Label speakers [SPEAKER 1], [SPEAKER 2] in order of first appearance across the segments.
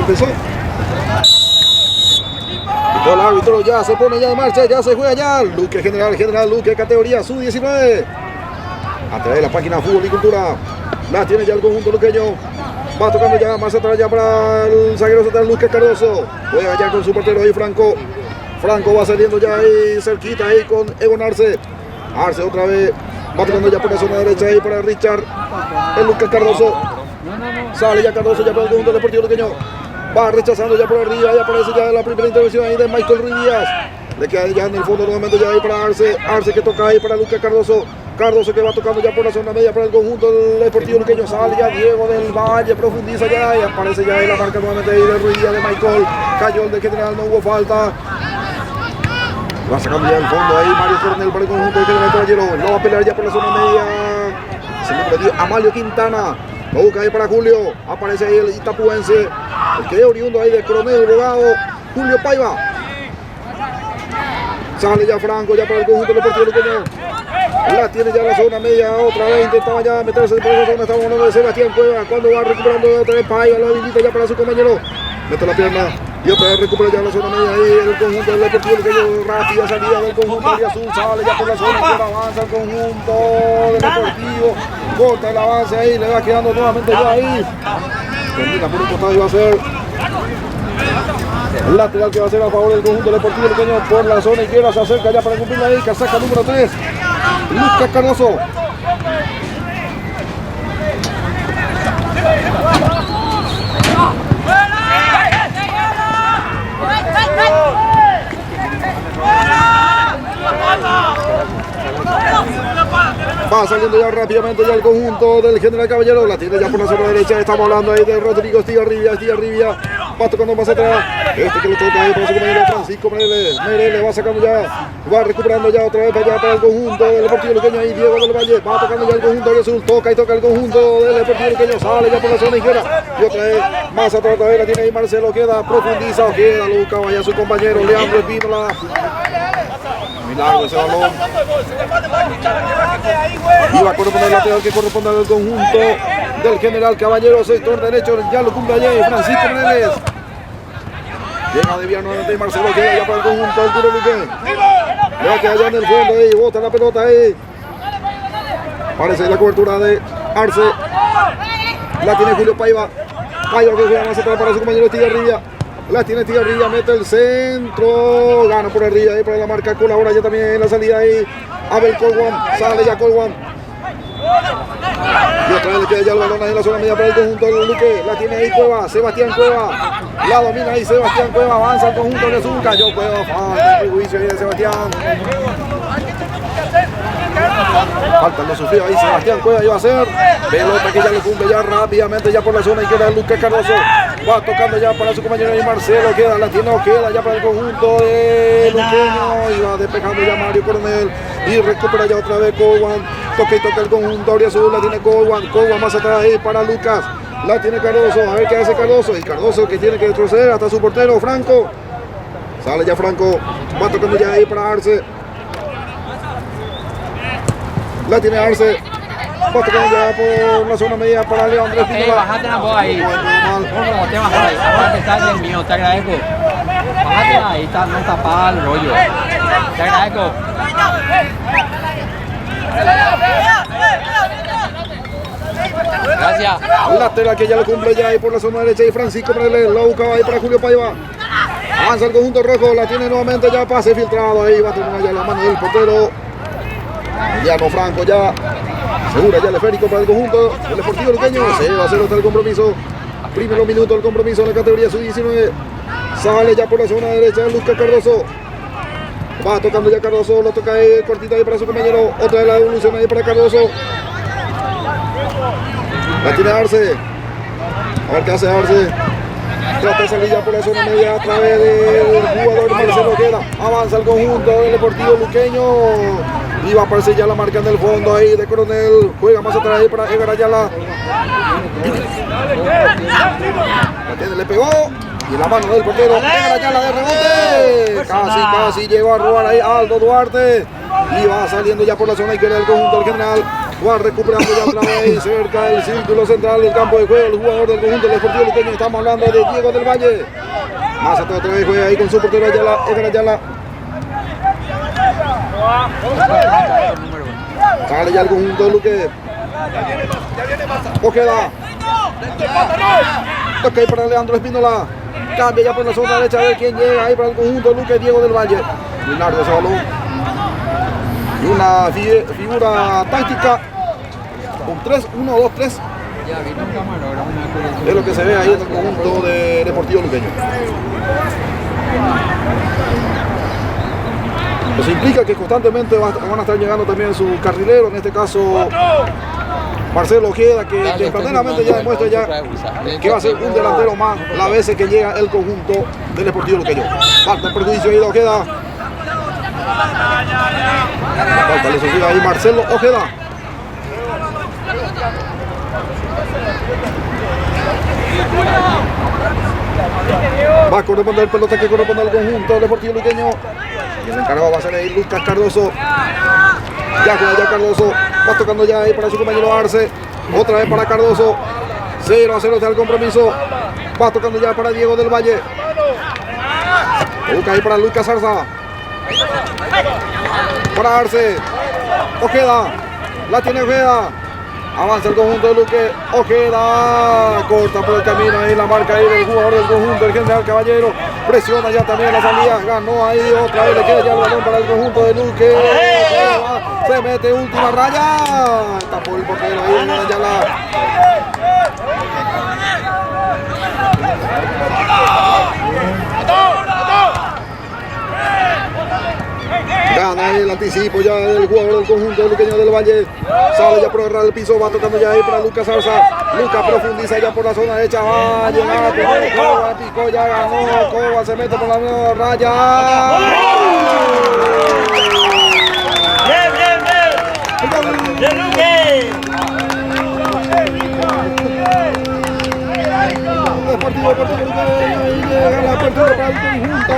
[SPEAKER 1] empezó. Y el árbitro ya se pone ya en marcha, ya se juega ya. Luque General Luque, categoría sub-19. A través de la página Fútbol y Cultura. La tiene ya el conjunto luqueño. Va tocando ya más atrás ya para el zaguero central Lucas Cardoso. Juega ya con su portero ahí Franco. Franco va saliendo ya ahí cerquita ahí con Egon Arce. Arce otra vez. Va tocando ya por la zona derecha ahí para Richard. El Lucas Cardoso. Sale ya Cardoso ya para el conjunto deportivo luqueño. Va rechazando ya por arriba. Ya aparece ya la primera intervención ahí de Michael Ruiz Díaz. Le queda ya en el fondo nuevamente ya ahí para Arce. Arce que toca ahí para Lucas Cardoso. Cardoso que va tocando ya por la zona media para el conjunto del Deportivo Luqueño. Sale ya Diego del Valle, profundiza ya y aparece ya ahí la marca nuevamente ahí de Ruiz Díaz de Michael. Cayó el de General, no hubo falta. Va sacando ya el fondo ahí Mario Coronel para el conjunto de General Caballero. No va a pelear ya por la zona media. Se le perdió Amalio Quintana. Lo busca ahí para Julio. Aparece ahí el itapuense. El que es oriundo ahí de Coronel Bogado. Julio Paiva. Sale ya Franco ya para el conjunto del Deportivo Luqueño. La tiene ya la zona media, otra vez intentaba ya meterse por esa zona, estamos hablando de Sebastián Cueva, cuando va recuperando otra vez Paiva, lo habilita ya para su compañero, mete la pierna y otra vez recupera ya la zona media ahí, el conjunto del Deportivo Luqueño, rápida salida del conjunto de Azul, sale ya por la zona, pero avanza el conjunto del Deportivo, corta el avance ahí, le va quedando nuevamente ya ahí, termina por un costado y va a ser el lateral que va a ser a favor del conjunto deportivo luqueño por la zona izquierda, se acerca ya para cumplir ahí, casaca número 3, Lucas Cardoso. Va saliendo ya rápidamente ya el conjunto del General Caballero, la tiene ya por la zona derecha, estamos hablando ahí de Rodrigo Estigarribia, va tocando más atrás, este que lo toca ahí para su compañero Francisco Mereles, va sacando ya, va recuperando ya otra vez para allá para el conjunto del Deportivo Luqueño ahí Diego del Valle, va tocando ya el conjunto de Azul, toca el conjunto del Deportivo Luqueño, sale ya por la zona izquierda, y otra vez más atrás otra vez la tiene ahí Marcelo, profundiza, Lucas, vaya su compañero Leandro Espínola. Milagro ese balón. Y va a corresponder el lateral que corresponde al conjunto del General Caballero, sector derecho, ya lo cumple allí Francisco Meneles. Llega a desviar nuevamente Marcelo, queda ya para el conjunto del Turo Luque. Le va a quedar allá en el fondo ahí, bota la pelota ahí. Parece la cobertura de Arce. La tiene Julio Paiva. Paiva que juega más atrás para su compañero Estigarribia. La tiene Estigarribia, mete el centro, gana por arriba ahí para la marca, colabora ya también en la salida ahí Abel Colwan, sale ya Colwan. Y otra vez le queda ya el balón ahí en la zona media para el conjunto del Luque, la tiene ahí Cueva, Sebastián Cueva, la domina ahí Sebastián Cueva, avanza el conjunto de Azul, cayó Cueva, falta el juicio ahí de Sebastián. Falta lo sufrió ahí Sebastián Cueva, iba a ser pelota que ya lo cumple ya rápidamente ya por la zona izquierda Lucas Cardoso, va tocando ya para su compañero ahí Marcelo, queda ya para el conjunto de Luqueño y va despejando ya Mario Coronel y recupera ya otra vez Colwan, toca el conjunto Auriazul, la tiene Colwan más atrás ahí para Lucas, la tiene Cardoso, a ver qué hace Cardoso, y Cardoso que tiene que retroceder hasta su portero Franco, sale ya Franco, va tocando ya ahí para Arce. La tiene Arce, va tocando ya por la zona media para Leandro Espínola.
[SPEAKER 2] Bájate la voz ahí. ¿Cómo te bajas ahí? Ahora que estás del mío, te agradezco. Bájate ahí, no tapas el rollo. Te agradezco. Gracias.
[SPEAKER 1] Lateral que ya lo cumple ya ahí por la zona derecha y Francisco Meneles lo buscaba ahí para Julio Paiva. Avanza el conjunto rojo, la tiene nuevamente ya pase filtrado ahí, va a terminar ya la mano del portero. Emiliano Franco ya segura ya el esférico para el conjunto del Deportivo Luqueño. Se va a hacer hasta el compromiso. Primero minuto del compromiso en la categoría sub-19. Sale ya por la zona derecha Lucas Cardoso. Va tocando ya Cardoso, lo toca ahí, cortito ahí para su compañero. Otra de la devolución ahí para Cardoso. La tiene Arce. A ver qué hace Arce. Trata de salir ya por la zona media a través del jugador Marcelo Queda. Avanza el conjunto del Deportivo Luqueño. Y va a aparecer ya la marca en el fondo ahí de Coronel. Juega más atrás ahí para Edgar Ayala. Le pegó. Y la mano del portero. Edgar Ayala de rebote. Casi llegó a robar ahí Aldo Duarte. Y va saliendo ya por la zona izquierda del conjunto del General. Va recuperando ya otra vez cerca del círculo central del campo de juego. El jugador del conjunto del Deportivo Luqueño. Estamos hablando de Diego del Valle. Más atrás otra vez juega ahí con su portero Ayala. Edgar Ayala. Sale ya el conjunto de Luque. Ojeda. Toca ahí para Leandro Espínola. Cambia ya por la zona derecha. A ver quién llega ahí para el conjunto de Luque. Diego del Valle. Muy largo ese balón. Y una figura táctica. Con 3, 1, 2, 3. Es lo que se ve ahí en el conjunto de Deportivo Luqueño. Eso implica que constantemente van a estar llegando también su carrilero, en este caso Marcelo Ojeda, que tempranamente ya demuestra ya que va a ser un delantero más las veces que llega el conjunto del Deportivo Luqueño. Falta el perjuicio ahí de Ojeda. Falta le sufrió ahí Marcelo Ojeda. Va a corresponder el pelota que corresponde al conjunto del Deportivo Luqueño. Y el encargado va a ser ahí Lucas Cardoso. Ya juega ya Cardoso. Va tocando ya ahí para su compañero Arce. Otra vez para Cardoso. 0-0 está el compromiso. Va tocando ya para Diego del Valle. Busca ahí para Lucas Zarza. Para Arce. Ojeda. La tiene Ojeda. Avanza el conjunto de Luque. Ojeda. Corta por el camino ahí la marca ahí del jugador del conjunto, el General Caballero. Presiona ya también la salida. Ganó ahí otra vez. Le queda ya el balón para el conjunto de Luque. Ojeda. Se mete última raya. Está por el portero ahí. Gana ahí el anticipo ya del jugador del conjunto del Luqueño del Valle. Sale ya por el ras del piso, va tocando ya ahí para Lucas Zarza. Lucas profundiza ya por la zona derecha, va a llegar, picó, ya ganó, Coba se mete por la nueva raya.
[SPEAKER 3] ¡Bien, Luque!
[SPEAKER 1] Partido y llega la apertura para el conjunto.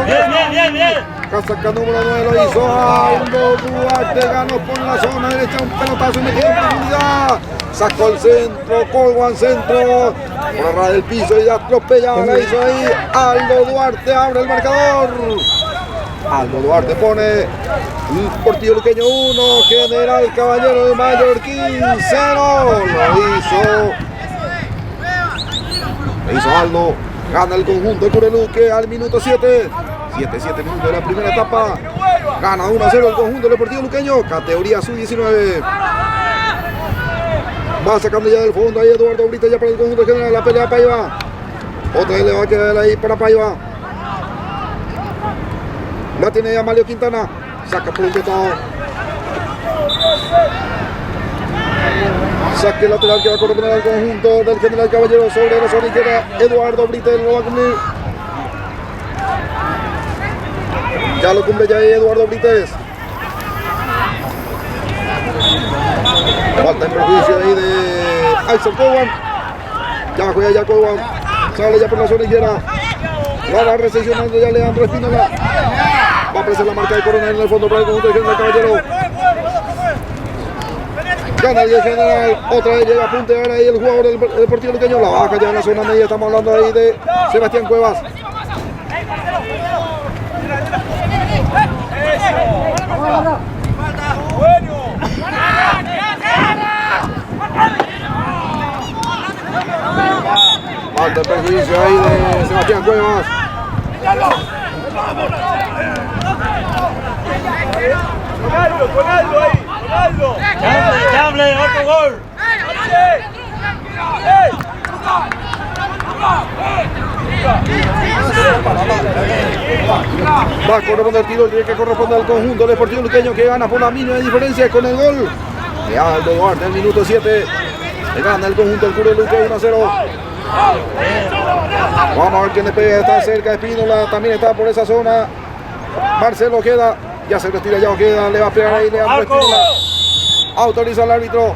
[SPEAKER 3] Bien.
[SPEAKER 1] Casaca número 9 lo hizo Aldo Duarte, ganó por la zona derecha, un pelotazo y metió en profundidad. Sacó el centro, Colguán centro, por el ras del piso y atropellado la hizo ahí. Aldo Duarte abre el marcador. Aldo Duarte pone Deportivo Luqueño 1, General Caballero de Mallorquín 0. Lo hizo Aldo. Gana el conjunto de Cureluque al minuto 7. 7 minutos de la primera etapa. Gana 1-0 el conjunto del Deportivo Luqueño. Categoría sub-19. Va sacando ya del fondo ahí Eduardo Brito ya para el conjunto general. La pelea Paiva. Otra vez le va a quedar ahí para Paiva. La tiene ya Mario Quintana. Saca por un costado. Saque lateral que va a corresponder al conjunto del General Caballero sobre la zona izquierda. Eduardo Brito lo va a cumplir. Ya lo cumple ya ahí Eduardo Brites. Falta en perjuicio ahí de Axel Coban. Ya juega ya Coban. Sale ya por la zona izquierda. Va recepcionando ya Leandro Espínola. Va a aparecer la marca de Coronel en el fondo para el conjunto de General Caballero. Gana el General. Otra vez llega a puntear ahí el jugador del Deportivo Luqueño. La baja ya en la zona media. Estamos hablando ahí de Sebastián Cuevas. Falta el perjuicio ahí de Sebastián Cuevas.
[SPEAKER 3] Con Aldo ahí, con Aldo. ¡Chable, otro gol!
[SPEAKER 1] Va a corresponder el tiro que corresponde al conjunto Deportivo Luqueño, que gana por la mínima diferencia con el gol de Aldo Duarte en el minuto 7. Le gana el conjunto del Cureluque 1-0. Vamos a ver quién le pega. Está cerca de Espínola, también está por esa zona Marcelo Ojeda. Ya se retira ya Ojeda, le va a pegar ahí Leandro Espínola. Autoriza el árbitro.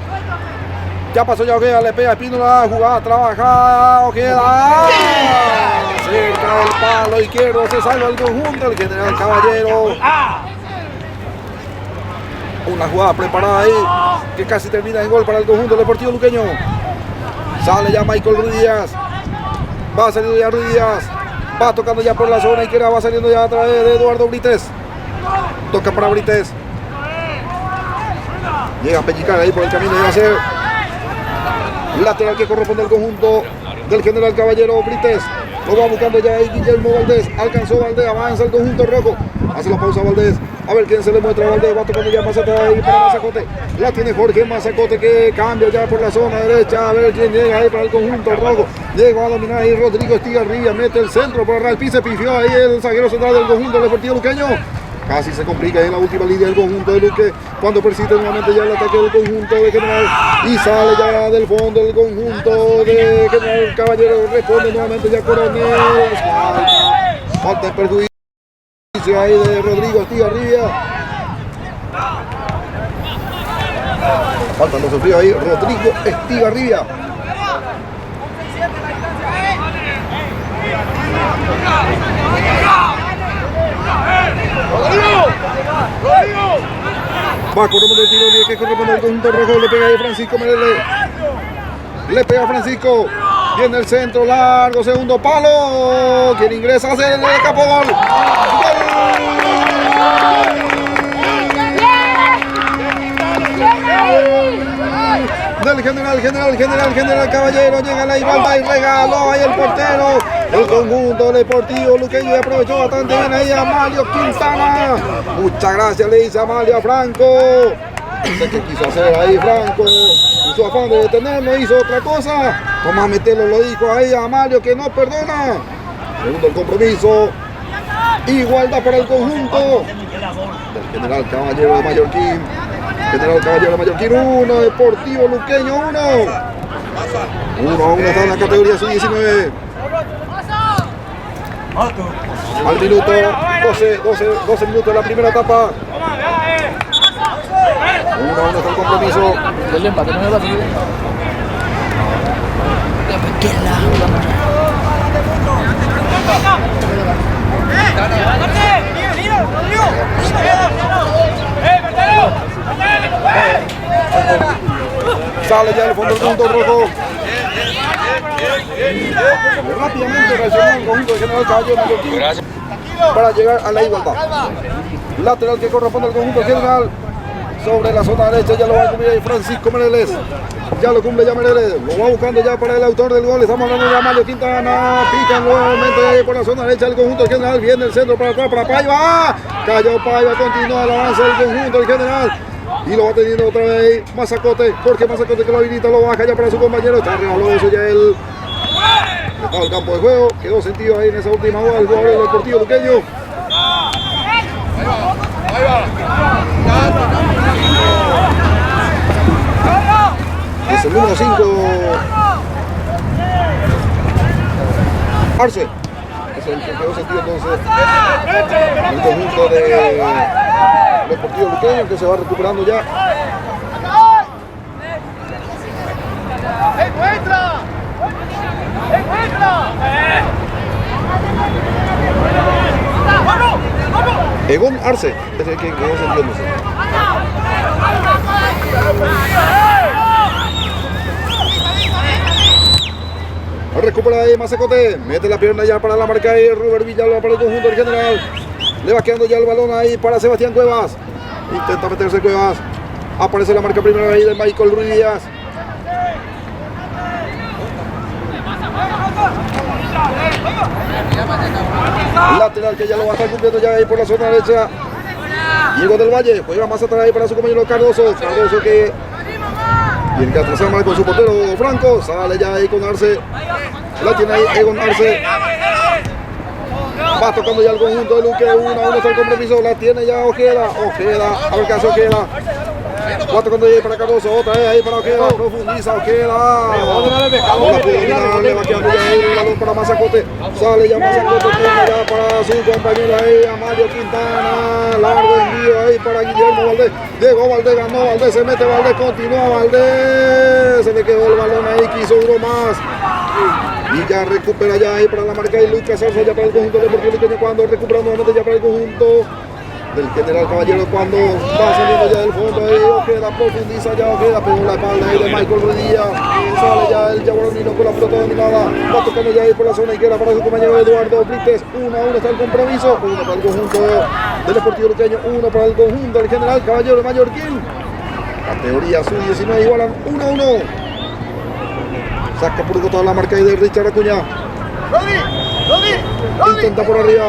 [SPEAKER 1] Ya pasó ya Ojeda, le pega a Espínola, jugada, trabaja Ojeda. Cerca del palo izquierdo, se salva el conjunto, el General Caballero. Una jugada preparada ahí que casi termina en gol para el conjunto deportivo luqueño. Sale ya Michael Ruiz Díaz. Va saliendo ya Ruiz Díaz. Va tocando ya por la zona izquierda. Va saliendo ya a través de Eduardo Brites. Toca para Brites. Llega a Pellicar ahí por el camino. Llega a ser lateral que corresponde al conjunto del general Caballero. Brites. Lo va buscando ya ahí Guillermo Valdés. Alcanzó Valdés. Avanza el conjunto rojo. Hace la pausa Valdés. A ver quién se le muestra a Valdés. Va tocando ya más atrás ahí para Mazacote. La tiene Jorge Mazacote que cambia ya por la zona derecha. A ver quién llega ahí para el conjunto rojo. Llegó a dominar ahí Rodrigo Estigarribia. Mete el centro por el piso. Se pifió ahí el zaguero central del conjunto deportivo luqueño. Casi se complica en la última línea del conjunto de Luque. Cuando persiste nuevamente ya el ataque del conjunto de General. Y sale ya del fondo del conjunto de General Caballero. Responde nuevamente ya Coronel. Falta en perjuicio ahí de Rodrigo Estigarribia. Falta lo sufrió ahí Rodrigo Estigarribia. Va a correr el tiro que corresponde al conjunto rojo. Le pega ahí Francisco Merele. Le pega Francisco. Viene el centro largo. Segundo palo. Quien ingresa hace el capo gol. Del general Caballero. Llega la Ibalda y regaló ahí el portero. El conjunto deportivo luqueño y aprovechó bastante bien ahí a Amalio Quintana. Muchas gracias le dice Amalio a Franco. No sé qué quiso hacer ahí Franco. En su afán de detenerlo hizo otra cosa. Tomás Metelo lo dijo ahí a Amalio que no perdona. Segundo el compromiso. Igualdad para el conjunto del general Caballero de Mallorquín. General Caballero de Mallorquín 1, Deportivo Luqueño 1. 1-1 está en la categoría sub-19. Al minuto 12 minutos de la primera etapa. 1-1 está el compromiso.
[SPEAKER 2] El empate no me va a salir.
[SPEAKER 1] Sale ya el fondo del conjunto rojo. Rápidamente reaccionó el conjunto de General Caballero Mallorquín para llegar a la igualdad. Lateral que corresponde al conjunto general. Sobre la zona derecha ya lo va a cumplir Francisco Mereles. Ya lo cumple ya Mereles. Lo va buscando ya para el autor del gol. Estamos hablando de Amalio Quintana. Pica nuevamente por la zona derecha del conjunto general. Viene el centro para atrás para Paiva. Cayó Paiva. Continúa el avance del conjunto del general. Y lo va teniendo otra vez Mazacote. Jorge Mazacote que lo habilita. Lo baja ya para su compañero. Está regaloso ya el estado del campo de juego. Quedó sentido ahí en esa última jugada el jugador del Deportivo Luqueño. Ahí va. Es el número 5. Arce. Es el que quedó sentido entonces el conjunto de Deportivo Luqueño que se va recuperando ya. ¡Encuentra! Egon Arce es el que quedó sentido. Recupera ahí Mazacote, mete la pierna ya para la marca ahí Robert Villalba para el conjunto del general. Le va quedando ya el balón ahí para Sebastián Cuevas. Intenta meterse Cuevas. Aparece la marca primero ahí de Michael Ruiz Díaz. Lateral que ya lo va a estar cumpliendo ya ahí por la zona derecha. Diego del Valle juega más atrás ahí para su compañero Cardoso. Cardoso que tiene que atrasar mal con su portero Franco. Sale ya ahí con Arce. La tiene ahí Egon Arce. Va tocando ya el conjunto de Luque. 1-1 está el compromiso. La tiene ya Ojeda. A ver qué hace Ojeda. Va tocando ahí para Cardoso. Otra vez ahí para Ojeda. Profundiza Ojeda. Le va quedando ya ahí el balón para Mazacote. Sale ya Mazacote. Ya para su compañero ahí. Amalio Quintana. Largo envío ahí para Guillermo Valdés. Llegó Valdés, ganó Valdés. Se mete Valdés. Continúa Valdés. Se le quedó el balón ahí. Quiso uno más. Y ya recupera ya ahí para la marca de Lucas Arce ya para el conjunto deportivo Luqueño cuando recupera nuevamente ya para el conjunto del general Caballero cuando va saliendo ya del fondo ahí, Ojeda profundiza ya, Ojeda pegó la espalda ahí de Michael Ruidía, sale ya el Jaguaronino con la pelota dominada, va tocando ya ahí por la zona izquierda para su compañero Eduardo Brites, 1-1 está el compromiso, 1 para el conjunto del Deportivo Luqueño, 1 para el conjunto del general Caballero de Mallorquín, categoría sub-19 igualan 1-1, saca por toda la marca ahí de Richard Acuña, intenta por arriba,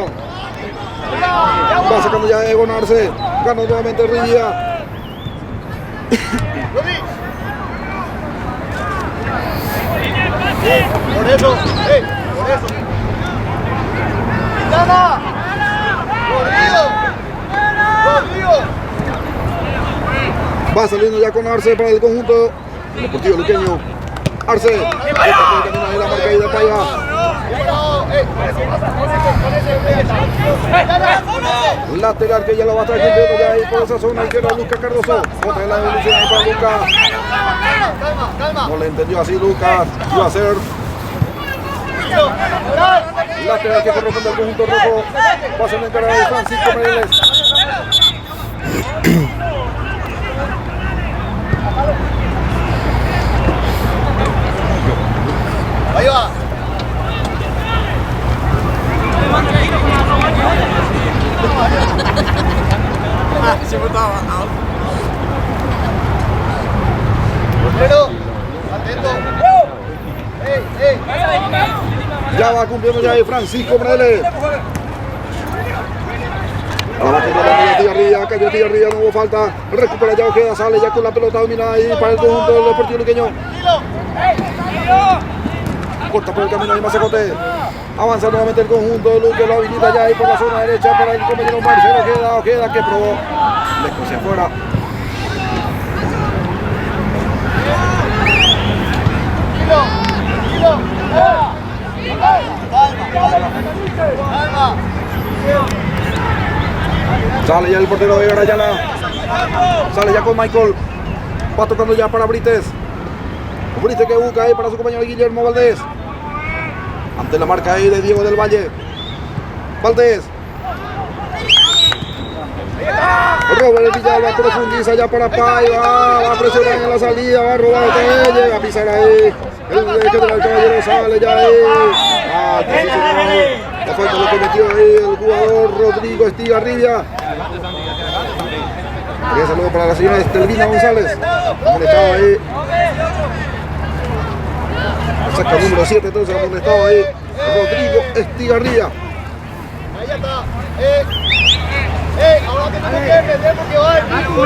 [SPEAKER 1] va sacando ya Egon Arce, gana nuevamente Ruidía.
[SPEAKER 3] Por eso, por eso. ¡Quintana! ¡Rodrigo!
[SPEAKER 1] Va saliendo ya con Arce para el conjunto del Deportivo Luqueño. Arce, esta puede caminar ahí la marca ahí de Paiva. Lateral que ya lo va a estar cumpliendo ya ahí por esa zona izquierda Lucas Cardoso. Otra de la devolución ahí para Lucas. No le entendió así Lucas. Iba a ser lateral que corresponde al conjunto rojo. Va a ser la encargada de Francisco Meireles.
[SPEAKER 3] Ahí va. Pero, atento.
[SPEAKER 1] Ya va cumpliendo ya ahí Francisco Meireles. Ahora cayó Tigarría, no hubo falta. Recupera ya Ojeda, sale ya con la pelota dominada ahí para el conjunto del Deportivo Luqueño. Corta por el camino ahí Mazacote. Avanza nuevamente el conjunto de Luque, lo habilita ya ahí por la zona derecha para el compañero Marcelo Ojeda que probó. Lejos hacia afuera. Sale ya el portero de Garayana. Sale ya con Michael. Va tocando ya para Brites. Brites que busca ahí para su compañero Guillermo Valdés. Ante la marca ahí de Diego del Valle. Valdés. Robert Villalba profundiza ya para Paiva. Va a presionar en la salida. Va a robar. Llega a pisar ahí. El general Caballero sale ya ahí. La falta lo cometió ahí el jugador Rodrigo Estigarribia. Un saludo para la señora Estelvina González. Amonestado ahí. Saca número 7, entonces amonestado ahí Rodrigo Estigarribia.
[SPEAKER 3] Ahí está. Ahora tenemos que defender porque va el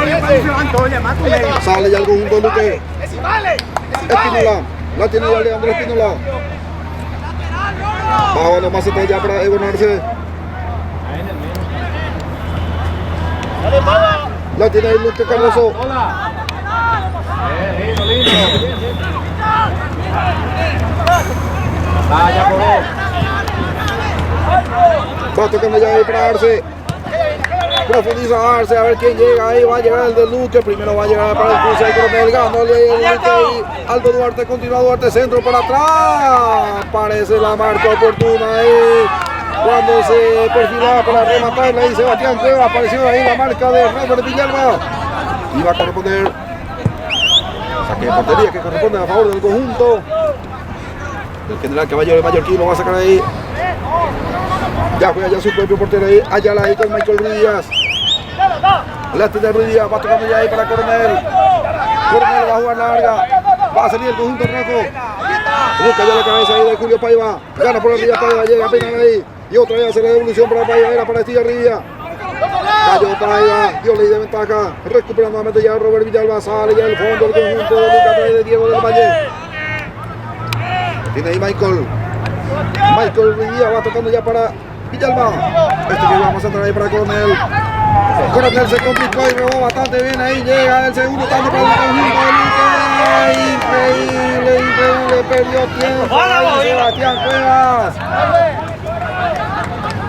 [SPEAKER 3] ese.
[SPEAKER 1] Sale ya el conjunto Luque. Espínola. La tiene ya Leandro Espínola. Bajo nomás está ya para Egon Arce. La tiene ahí Luque Cardoso. Va tocando ya ahí para Arce. Profundiza Arce, a ver quién llega ahí. Va a llegar el de Luque. Primero va a llegar para el cruce. El coronel ganándole el Luque ahí. Aldo Duarte continúa Duarte centro para atrás. Parece la marca oportuna ahí. Cuando se perfilaba para rematarla ahí Sebastián Cueva. Apareció ahí la marca de Robert Villalba. Y va a corresponder. Saque de portería que corresponde a favor del conjunto. El general Caballero de Mallorquín lo va a sacar ahí. Ya juega ya su propio portero ahí. Ayala ahí con Michael Ruidías. Lástima de Ruidías. Va tocando ya ahí para Coronel. Coronel va a jugar larga. Va a salir el conjunto rojo. Busca ya la cabeza ahí de Julio Paiva. Gana por arriba Paiva. Llega a peinar ahí. Y otra vez hace la devolución para Paiva. Era para Estigarribia. Cayó Paiva. Dio ley de ventaja. Recupera nuevamente ya Robert Villalba. Sale ya el fondo del conjunto de Lucas de Diego del Valle. Tiene ahí Michael Ruidías va tocando ya para Villalba. Este que vamos a entrar ahí para Coronel. Coronel se complicó y robó bastante bien ahí. Llega el segundo tanto para el conjunto de Luque. Increíble. Perdió tiempo ahí Sebastián Cuevas.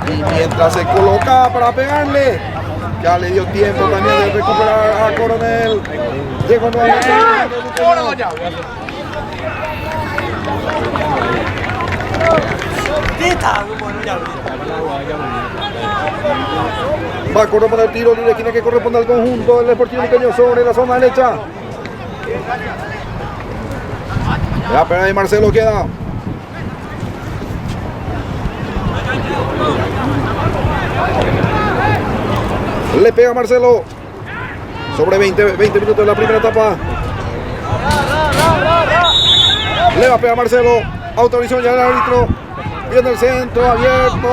[SPEAKER 1] Y mientras se colocaba para pegarle, ya le dio tiempo también de recuperar a Coronel. Llegó nuevamente. Va a corresponder el tiro libre, tiene que corresponder al conjunto del Deportivo Luqueño sobre la zona derecha. La pena de Marcelo queda. Le pega Marcelo. Sobre 20 minutos de la primera etapa. Le va a pegar Marcelo. Autorización ya del árbitro. Viene el centro abierto.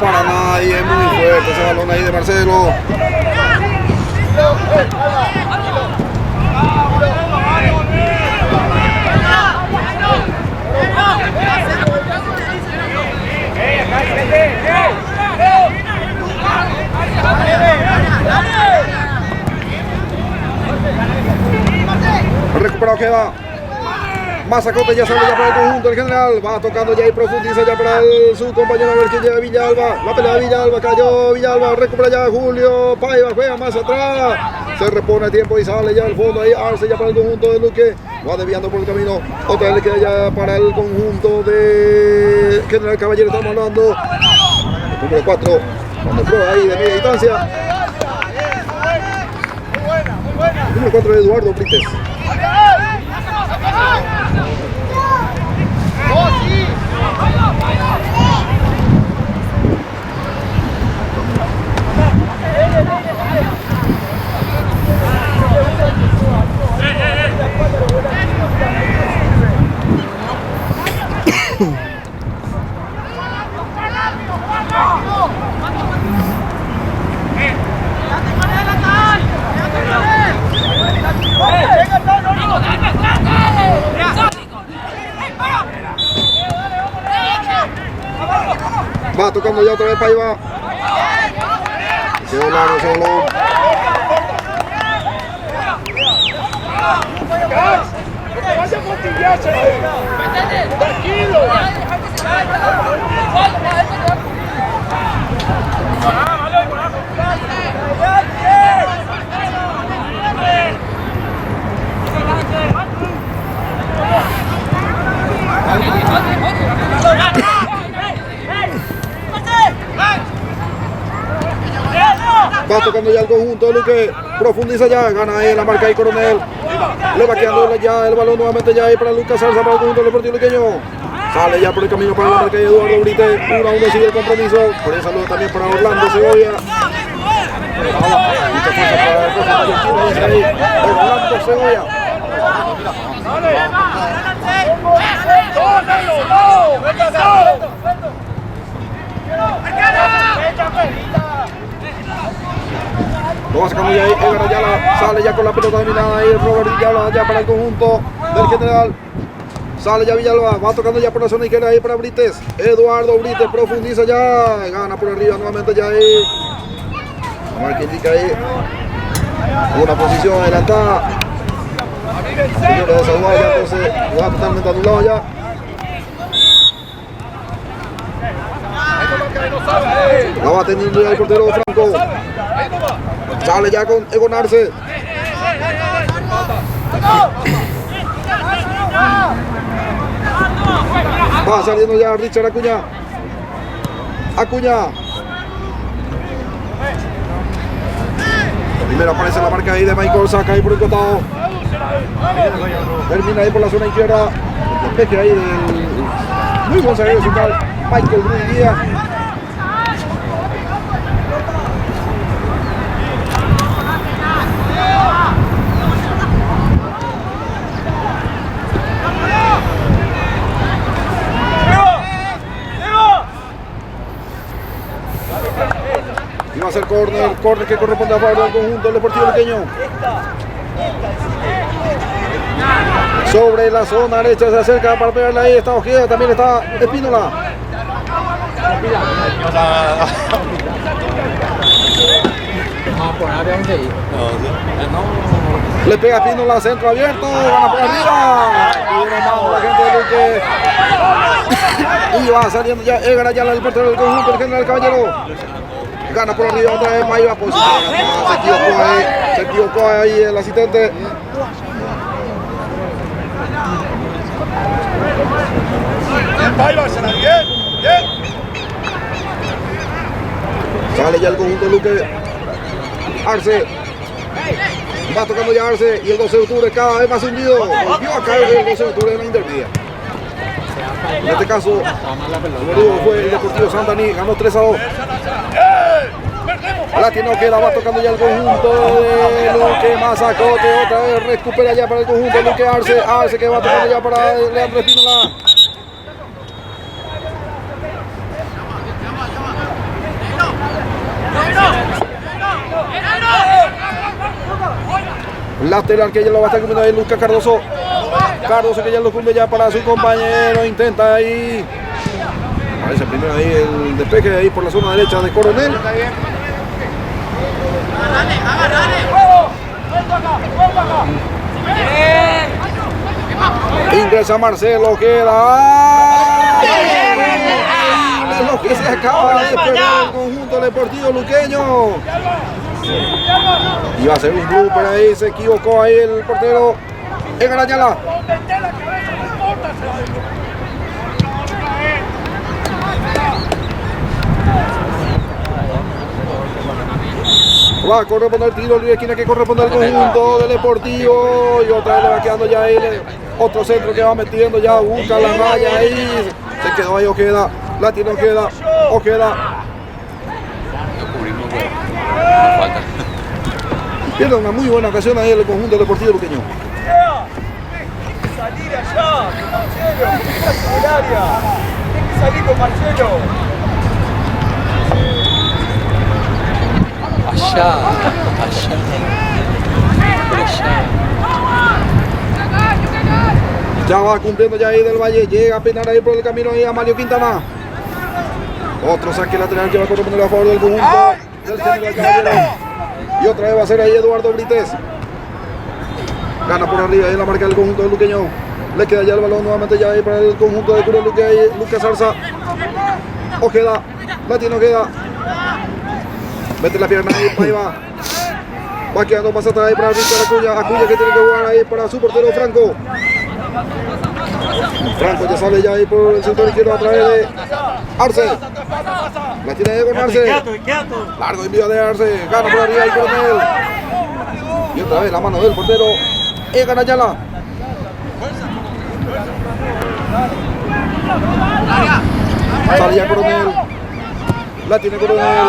[SPEAKER 1] Para nadie. Muy fuerte ese balón ahí de Marcelo. Recuperado queda. Mazacote ya sale ya para el conjunto del general. Va tocando ya y profundiza ya para su compañero. A ver quién lleva Villalba. La pelea de Villalba. Cayó Villalba. Recupera ya Julio Paiva. Juega más atrás. Se repone a tiempo y sale ya al fondo. Ahí Arce ya para el conjunto de Luque. Va desviando por el camino. Otra vez le queda ya para el conjunto de General Caballero. Estamos hablando. El número 4. Cuando prueba ahí de media distancia. El número 4 de Eduardo Brites. Va tocando ya otra vez Paiva. Quedó largo solo.
[SPEAKER 3] Tranquilo.
[SPEAKER 1] Va tocando ya el conjunto de Luque. Profundiza ya. Gana ahí la marca ahí Coronel. Le va quedando ya el balón nuevamente ya ahí para Lucas Salsa para el conjunto del Deportivo Luqueño. Sale ya por el camino para la marca de Eduardo Brite. 1-1 sigue el compromiso. Por el saludo también para Orlando Segovia. Mucha fuerza para el Orlando Segovia. Lo va sacando ya ahí, Edgar Ayala sale ya con la pelota dominada ahí, Robert Villalba ya para el conjunto del general. Sale ya Villalba, va tocando ya por la zona izquierda ahí para Brites. Eduardo Brites profundiza ya, gana por arriba nuevamente ya ahí. Vamos a ver qué indica ahí. Una posición adelantada. Señores de Saguada ya entonces va totalmente anulado ya. La va teniendo ya el portero Franco. Sale ya con Egon Arce. Va saliendo ya Richard Acuña. Acuña. Primero aparece la marca ahí de Michael, saca ahí por el costado. Termina ahí por la zona izquierda. El despeje ahí del muy buen zaguero central Michael Ruiz Díaz. Va a ser córner que corresponde a favor del conjunto del Deportivo Luqueño. Sobre la zona derecha se acerca para pegarle ahí, está Ojeda, también está Espínola. Le pega Espínola, centro abierto, gana por arriba. Y una mano la gente de Luque. Y va saliendo ya Edgar Ayala, el portero del conjunto del general Caballero. Gana por arriba otra vez Maiva, pues se equivocó ahí el asistente. Sale ya el conjunto de Luque. Arce. Va tocando ya Arce y el 12 de octubre cada vez más hundido. Volvió a caer el 12 de octubre en la intermedia. En este caso, como digo, fue el Deportivo Santaní, ganó 3-2. Latino queda, va tocando ya el conjunto de Luque, Mazacote, otra vez recupera ya para el conjunto de Luque, Arce que va tocando ya para Leandro Espínola. Lateral que ya lo va a estar comiendo ahí Lucas Cardoso. Cardoso que ya lo cumple ya para su compañero. Intenta ahí. Parece primero ahí el despeje ahí por la zona derecha de Coronel. Ingresa Marcelo, queda. Es lo que se acaba de esperar el conjunto deportivo luqueño. Iba a ser un blooper ahí, se equivocó ahí el portero en Arañala. Va a corresponder el tiro libre, esquina que corresponde al conjunto del Deportivo. Y otra vez le va quedando ya ahí otro centro que va metiendo ya, busca la raya ahí. Se quedó ahí Ojeda, la tiene Ojeda. Pierde una muy buena ocasión ahí el conjunto deportivo luqueño.
[SPEAKER 3] Salir allá, Marcelo, el área. Tienes que salir con Marcelo.
[SPEAKER 2] Allá.
[SPEAKER 1] Ya va cumpliendo ya ahí del Valle, llega a peinar ahí por el camino ahí a Mario Quintana. Otro saque lateral que va a corresponder a favor del conjunto del General Caballero. Y otra vez va a ser ahí Eduardo Brites. Gana por arriba ahí en la marca del conjunto de luqueño. Le queda ya el balón nuevamente ya ahí para el conjunto de Cruz Luque ahí, Lucas Zarza. Ojeda, la tiene Ojeda. Mete la pierna ahí va. Va quedando más atrás ahí para Richard Acuña. Acuña que tiene que jugar ahí para su portero Franco. Franco ya sale ya ahí por el sector izquierdo a través de Arce. La tiene ahí con Arce. Largo envío de Arce. Gana por arriba ahí Coronel. Y otra vez la mano del portero Egan Ayala. Sale ya Coronel. La tiene Coronel.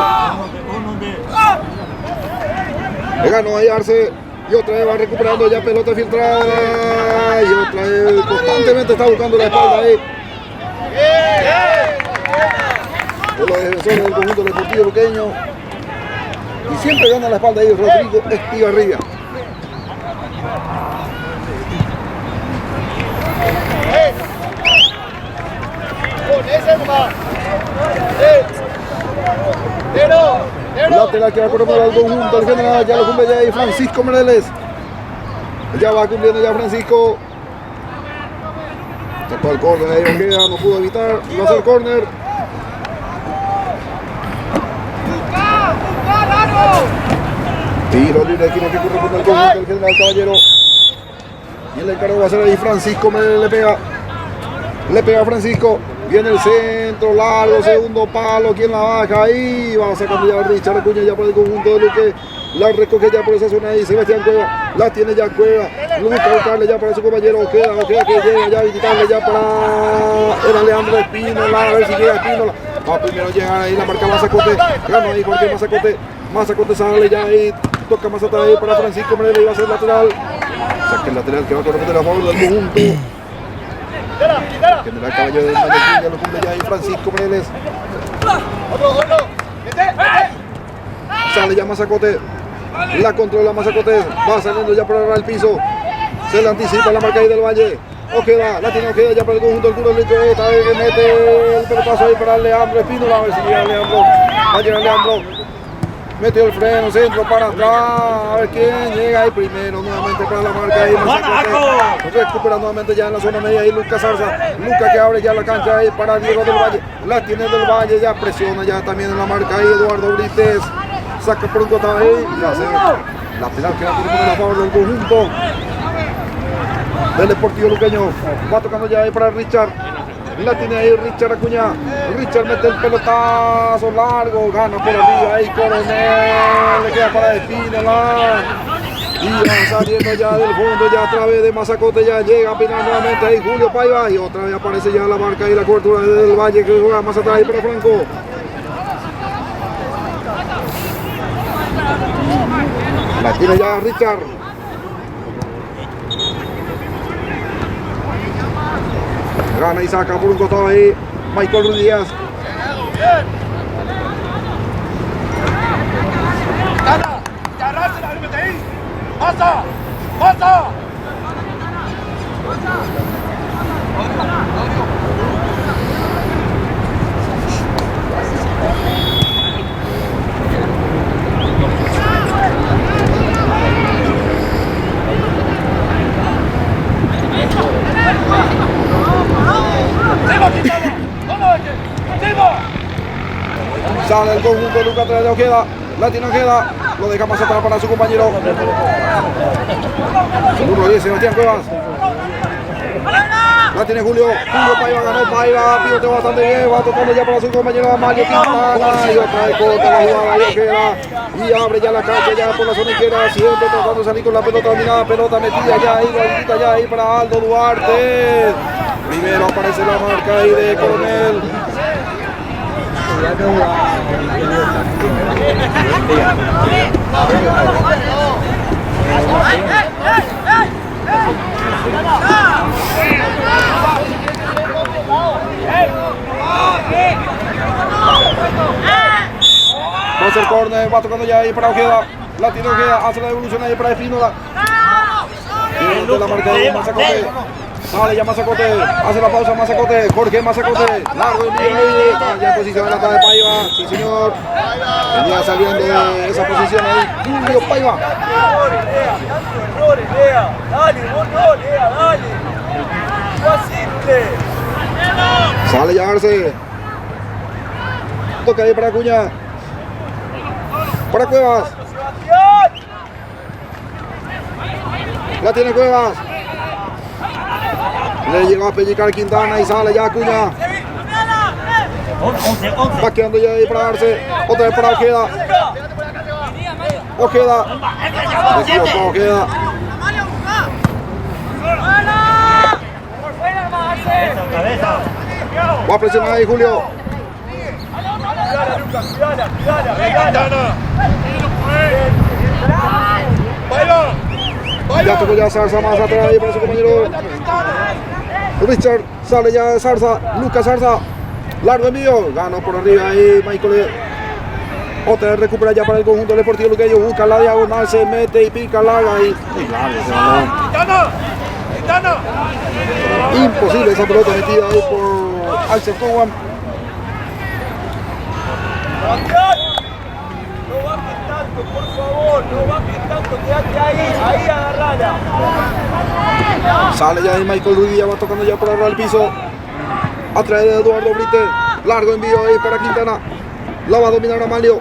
[SPEAKER 1] Le ganó ahí Arce. Y otra vez va recuperando ya pelota filtrada. Y otra vez constantemente está buscando la espalda ahí. De los defensores del conjunto deportivo luqueño. Y siempre gana la espalda ahí Rodrigo Estigarribia. Lateral que va a correr al conjunto del General, ya lo cumple ya ahí Francisco Moreles. Ya va cumpliendo ya Francisco. Sacó el córner ahí Ojeda, no pudo evitar, iba a hacer córner. Tiro libre aquí que corresponde al conjunto del General Caballero. Y el encargo va a ser ahí Francisco Moreles, le pega a Francisco. Viene el centro, largo, segundo palo, quien la baja ahí, va sacando ya Richard Acuña ya por el conjunto de Luque, la recoge ya por esa zona ahí, Sebastián Cueva, la tiene ya Cueva, busca buscarle ya para su compañero Ojeda que llega ya a visitarle ya para el Leandro Espínola, a ver si llega Espínola, va primero llegar ahí la marca Mazacote, gana ahí Jorge Mazacote sale ya ahí, toca más atrás ahí para Francisco Moreles y va a ser lateral, saca el lateral que va a corresponder a favor del conjunto. General Caballero del Mallorquín, ya lo cumple ya ahí Francisco Moreles. Sale ya Mazacote. La controla Mazacote. Va saliendo ya para el piso. Se le anticipa la marca ahí del Valle. Ojeda, la tiene Ojeda ya para el conjunto del Curo Lecho. Esta vez que mete el pelotazo ahí para Leandro Espínola. A ver si llega Leandro. Va a llegar Leandro. Metió el freno, centro para atrás. A ver quién llega ahí primero. Nuevamente para la marca ahí. Recupera nuevamente ya en la zona media ahí Lucas Zarza. Lucas que abre ya la cancha ahí para Diego del Valle. La tiene del Valle, ya presiona ya también en la marca ahí Eduardo Brites. Saca por un costado ahí. Y hace lateral que va a poner a favor del conjunto del Deportivo luqueño. Va tocando ya ahí para Richard. La tiene ahí Richard Acuña. Richard mete el pelotazo largo. Gana por arriba ahí Coronel. Le queda para Espínola. Y va saliendo ya del fondo, ya a través de Mazacote, ya llega a pinar nuevamente ahí Julio Paiva. Y otra vez aparece ya la marca y la cobertura del Valle que juega más atrás ahí para Franco. La tiene ya Richard. Gana y saca por un costado ahí Michael Ruiz Díaz.
[SPEAKER 3] ¡Pasa! ¡Pasa!
[SPEAKER 1] Sale el conjunto de Lucas Traya Ojeda. Latino Ojeda. Lo deja más atrás para su compañero. Seguro 10, Sebastián Cuevas. La tiene Julio. Julio Paiva ganó Paiva. Pivote bastante bien. Va tocando ya para su compañero Mario Quintana. Y otra vez corta la jugada de Ojeda. Y abre ya la cancha ya por la zona izquierda. Siempre tratando de salir con la pelota dominada. Pelota metida ya ahí. Guardita ya ahí para Aldo Duarte. Primero aparece la marca ahí de Coronel. Pasa el córner, va tocando ya ahí para Ojeda. La tiene Ojeda, hace la devolución ahí para Espínola. Y de la marca de Mazacote. Sale ya Mazacote, hace la pausa Mazacote, Jorge Mazacote, largo y bien, ya en posición de la de Paiva, sí señor, venía saliendo de esa posición ahí, Julio Paiva. Sale ya Arce, toca ahí para Acuña, para Cuevas, la tiene Cuevas. Le llegó a pellizcar Quintana y sale ya Acuña. Va quedando ya ahí para Arce. Otra vez para Ojeda. Ojeda. Ojeda. Va a presionar ahí Julio. Ya tocó ya Zarza más atrás ahí para su compañero Richard. Sale ya Zarza, Lucas Zarza, largo envío, ganó por arriba ahí Michael. Otra vez recupera ya para el conjunto deportivo Luqueño, busca la diagonal, se mete y pica larga y imposible esa pelota metida ahí por Axel Cowan.
[SPEAKER 3] Por favor, no bajes tanto, quédate ahí agarrala.
[SPEAKER 1] Sale ya ahí Michael Ruiz, ya va tocando ya por arriba al piso. Atrae de Eduardo Brite, largo envío ahí para Quintana. La va a dominar Amalio.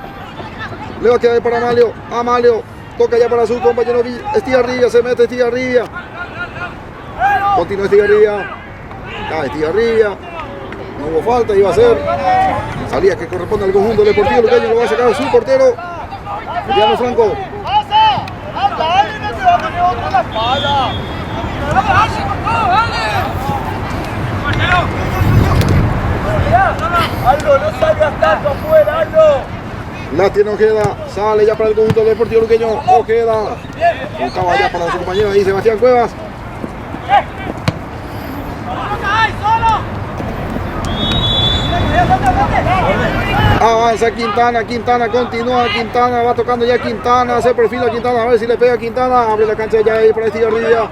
[SPEAKER 1] Le va a quedar ahí para Amalio. Amalio toca ya para su compañero Estigarribia, se mete Estigarribia. Continúa Estigarribia. Ya Estigarribia. No hubo falta, iba a ser. Salía que corresponde al conjunto deportivo Luqueño, lo va a sacar su portero. Emiliano Franco.
[SPEAKER 3] Aldo, no salgas tanto afuera, Aldo.
[SPEAKER 1] La tiene Ojeda, sale ya para el conjunto deportivo Luqueño. Ojeda. Buscaba ya para su compañero ahí, Sebastián Cuevas. Avanza Quintana, Quintana continúa, Quintana va tocando ya Quintana, se perfila Quintana, a ver si le pega Quintana, abre la cancha ya ahí para Estigarribia.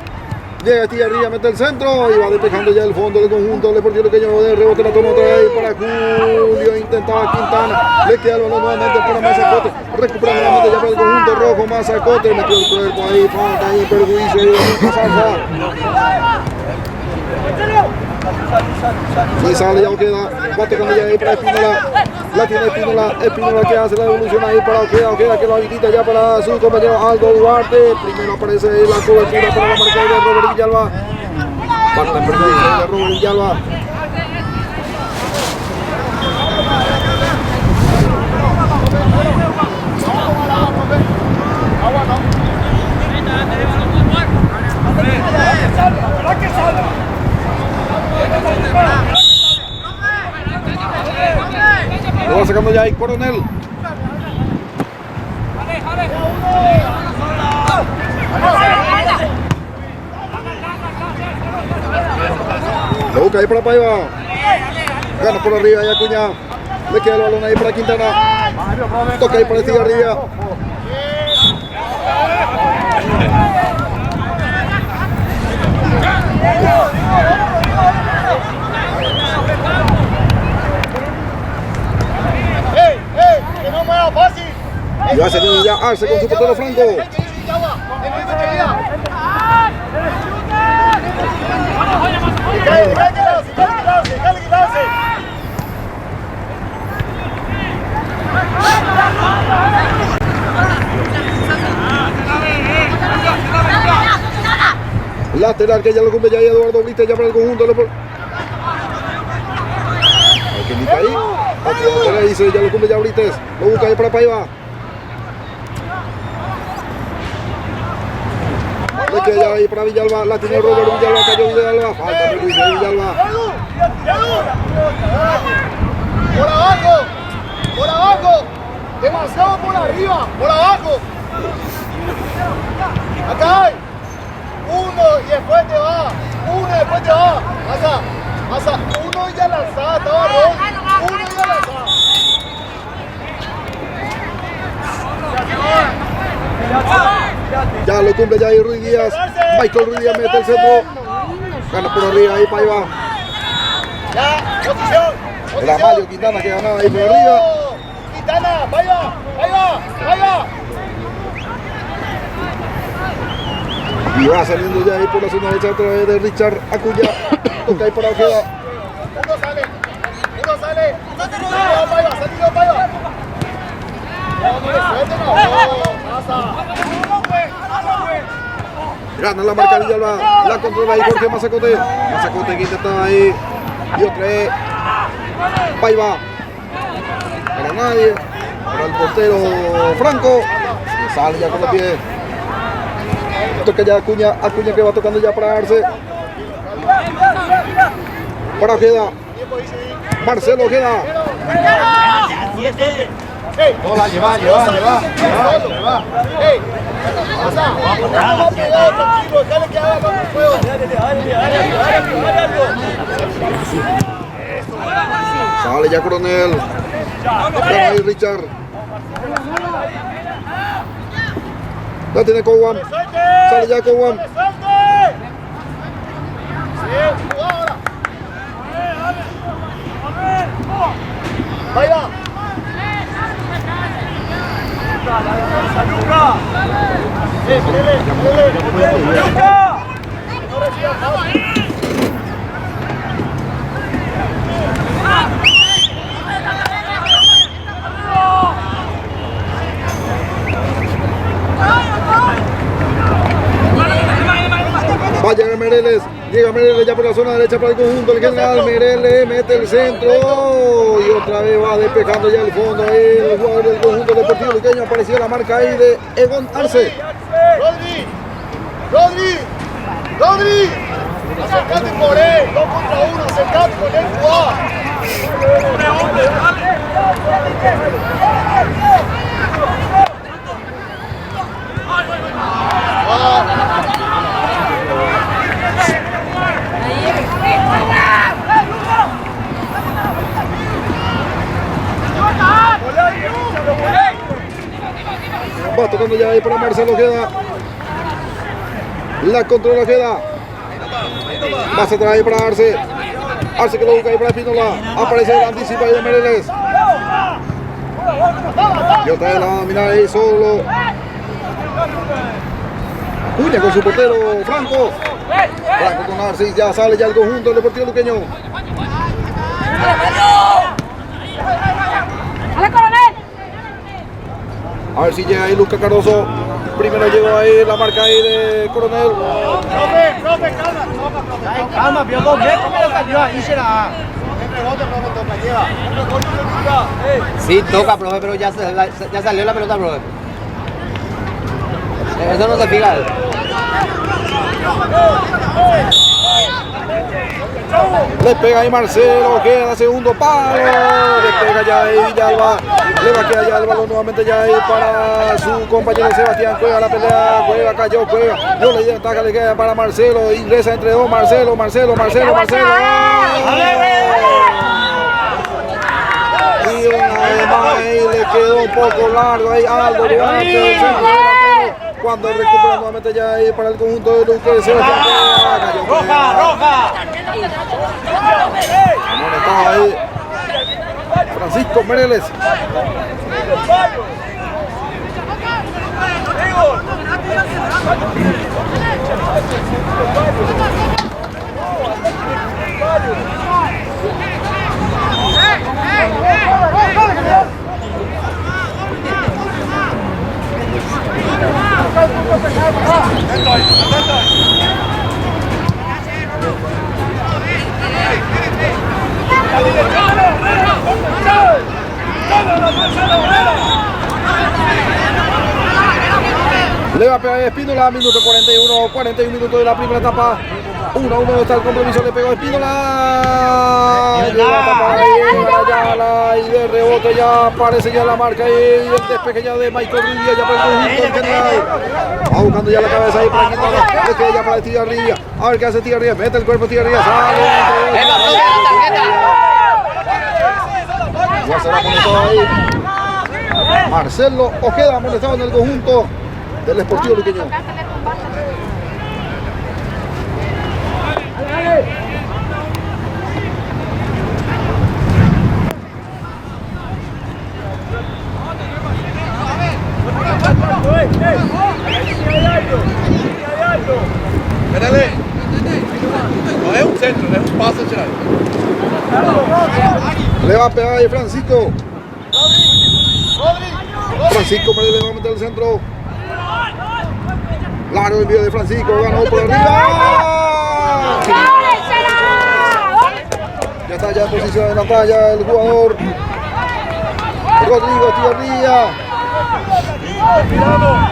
[SPEAKER 1] Llega Estigarribia, mete el centro y va despejando ya el fondo del conjunto deportivo Luqueño. De rebote la toma otra vez para Julio, intentaba Quintana, le queda el balón nuevamente para Mazacote, recupera nuevamente ya para el conjunto rojo. Mazacote metió el cuerpo ahí, falta ahí, perjuicio ahí de Lucas Zarza. Y sale ya Ojeda, va tocando ya ahí para Espínola. La tiene Espínola, Espínola que hace la devolución ahí para Ojeda, Ojeda que lo habilita ya para su compañero Aldo Duarte. Primero aparece ahí la cobertura para la marca de Robert Villalba. Falta en perjuicio de Robert Villalba. va sacando ya ahí Coronel. Lo busca ahí para Paiva. Gana por arriba ya Acuña. Le queda el balón ahí para Quintana. Toca ahí para Estigarribia.
[SPEAKER 3] ¡Que no mueva fácil!
[SPEAKER 1] Y va saliendo ya Arce con su portero Franco. Lateral que ya lo cumple ya Eduardo Blita ya para el conjunto. Aunque ni está ahí. Otro lateral dice ya lo cumple ya Brites. Lo busca ahí para Paiva. Le queda ahí para Villalba. La tiene Robert Villalba. Cayó Villalba. Falta de Luis Villalba.
[SPEAKER 3] ¡Por abajo! ¡Por abajo! ¡Demasiado por arriba! ¡Por abajo! ¡Acá hay! Uno y después te va. Uno y después te va. Pasa. Uno y ya lanzada. Estaba bien. Uno y ya lanzada.
[SPEAKER 1] Ya lo cumple ya ahí Ruiz Díaz. Michael Ruiz Díaz mete el centro. Gana por arriba ahí Paiva.
[SPEAKER 3] Ya, posición.
[SPEAKER 1] Era Mario Quintana que ganaba ahí por arriba.
[SPEAKER 3] Quintana, Paiva.
[SPEAKER 1] Y va saliendo ya ahí por la zona derecha a través de Richard Acuña. Toca ahí para Ojeda.
[SPEAKER 3] Uno sale. Salió Paiva. No le suelten la pasa.
[SPEAKER 1] Gana la marca Villalba. La controla ahí Jorge Mazacote. Mazacote que intentaba ahí. Y otra vez Paiva. Para nadie. Para el portero Franco. Y sale ya con los pies. Toca ya Acuña que va tocando ya para Arce. Para Ojeda. Marcelo Ojeda.
[SPEAKER 3] Hola, lleva. Pasa. Vamos pegado, tranquilo. Dale que haga con el juego.
[SPEAKER 1] Sale ya Coronel. Para ahí Richard. La tiene Cowan. Sale ya Cowan.
[SPEAKER 3] Vaya.
[SPEAKER 1] Va a llegar Mereles. Llega Mereles ya por la zona derecha para el conjunto. El general Mereles mete el centro. Y otra vez va despejando ya el fondo. Ahí el jugador del conjunto deportivo luqueño. Apareció la marca ahí de Egon Arce.
[SPEAKER 3] Rodri. Acercate por él. 2 contra 1. Acercate con él. Jugá.
[SPEAKER 1] Va tocando ya ahí para Marcelo Ojeda. La controla Ojeda. Va hacia atrás ahí para Arce. Arce que lo busca ahí para Espínola. Aparece el anticipo ahí de Mereles. Y otra vez la va a dominar ahí solo. Acuña con su portero Franco. Franco con Arce. Ya sale ya el conjunto del Deportivo Luqueño.
[SPEAKER 4] ¡Dale, coronel!
[SPEAKER 1] A ver si llega ahí Lucas Cardoso. Primero llegó ahí la marca ahí de Coronel.
[SPEAKER 3] Profe, calma, vio 2 metros, pero cayó ahí será.
[SPEAKER 2] Sí, toca, profe, pero ya salió la pelota, profe. Eso no se fija.
[SPEAKER 1] Le pega ahí Marcelo, queda segundo palo. Le pega ya ahí Villalba. Le va a quedar ya el balón nuevamente ya ahí para su compañero Sebastián. Juega la pelea, juega, cayó, juega. No le ataca, le queda para Marcelo. Ingresa entre dos, Marcelo. Y una vez más ahí le quedó un poco largo ahí Aldo Duarte. Cuando recupera nuevamente ya ahí para el conjunto de Luque. Sebastián cayó.
[SPEAKER 3] Roja.
[SPEAKER 1] Estaba ahí Francisco Mereles. Le va a pegar Espínola, minuto 41 minutos de la primera etapa. 1-1 está el compromiso, le pegó Espínola. Y de rebote ya aparece ya la marca y el despeje ya de Michael Rivia ya para el conjunto en general. Va buscando ya la cabeza ahí para quitarla. Le queda ya para el Tigarribia. A ver qué hace Tigarribia. Mete el cuerpo Tigarribia. Sale. Ya se la pone todo ahí. Marcelo Ojeda amonestado en el conjunto del Sportivo Luqueño.
[SPEAKER 3] Espérale. No es un centro, es un paso, chaval.
[SPEAKER 1] Le va a pegar ahí Francisco. Francisco Pérez le va a meter el centro. Largo envío de Francisco, ganó por arriba. Ya está ya en posición de la talla el jugador Rodrigo Estigarribia.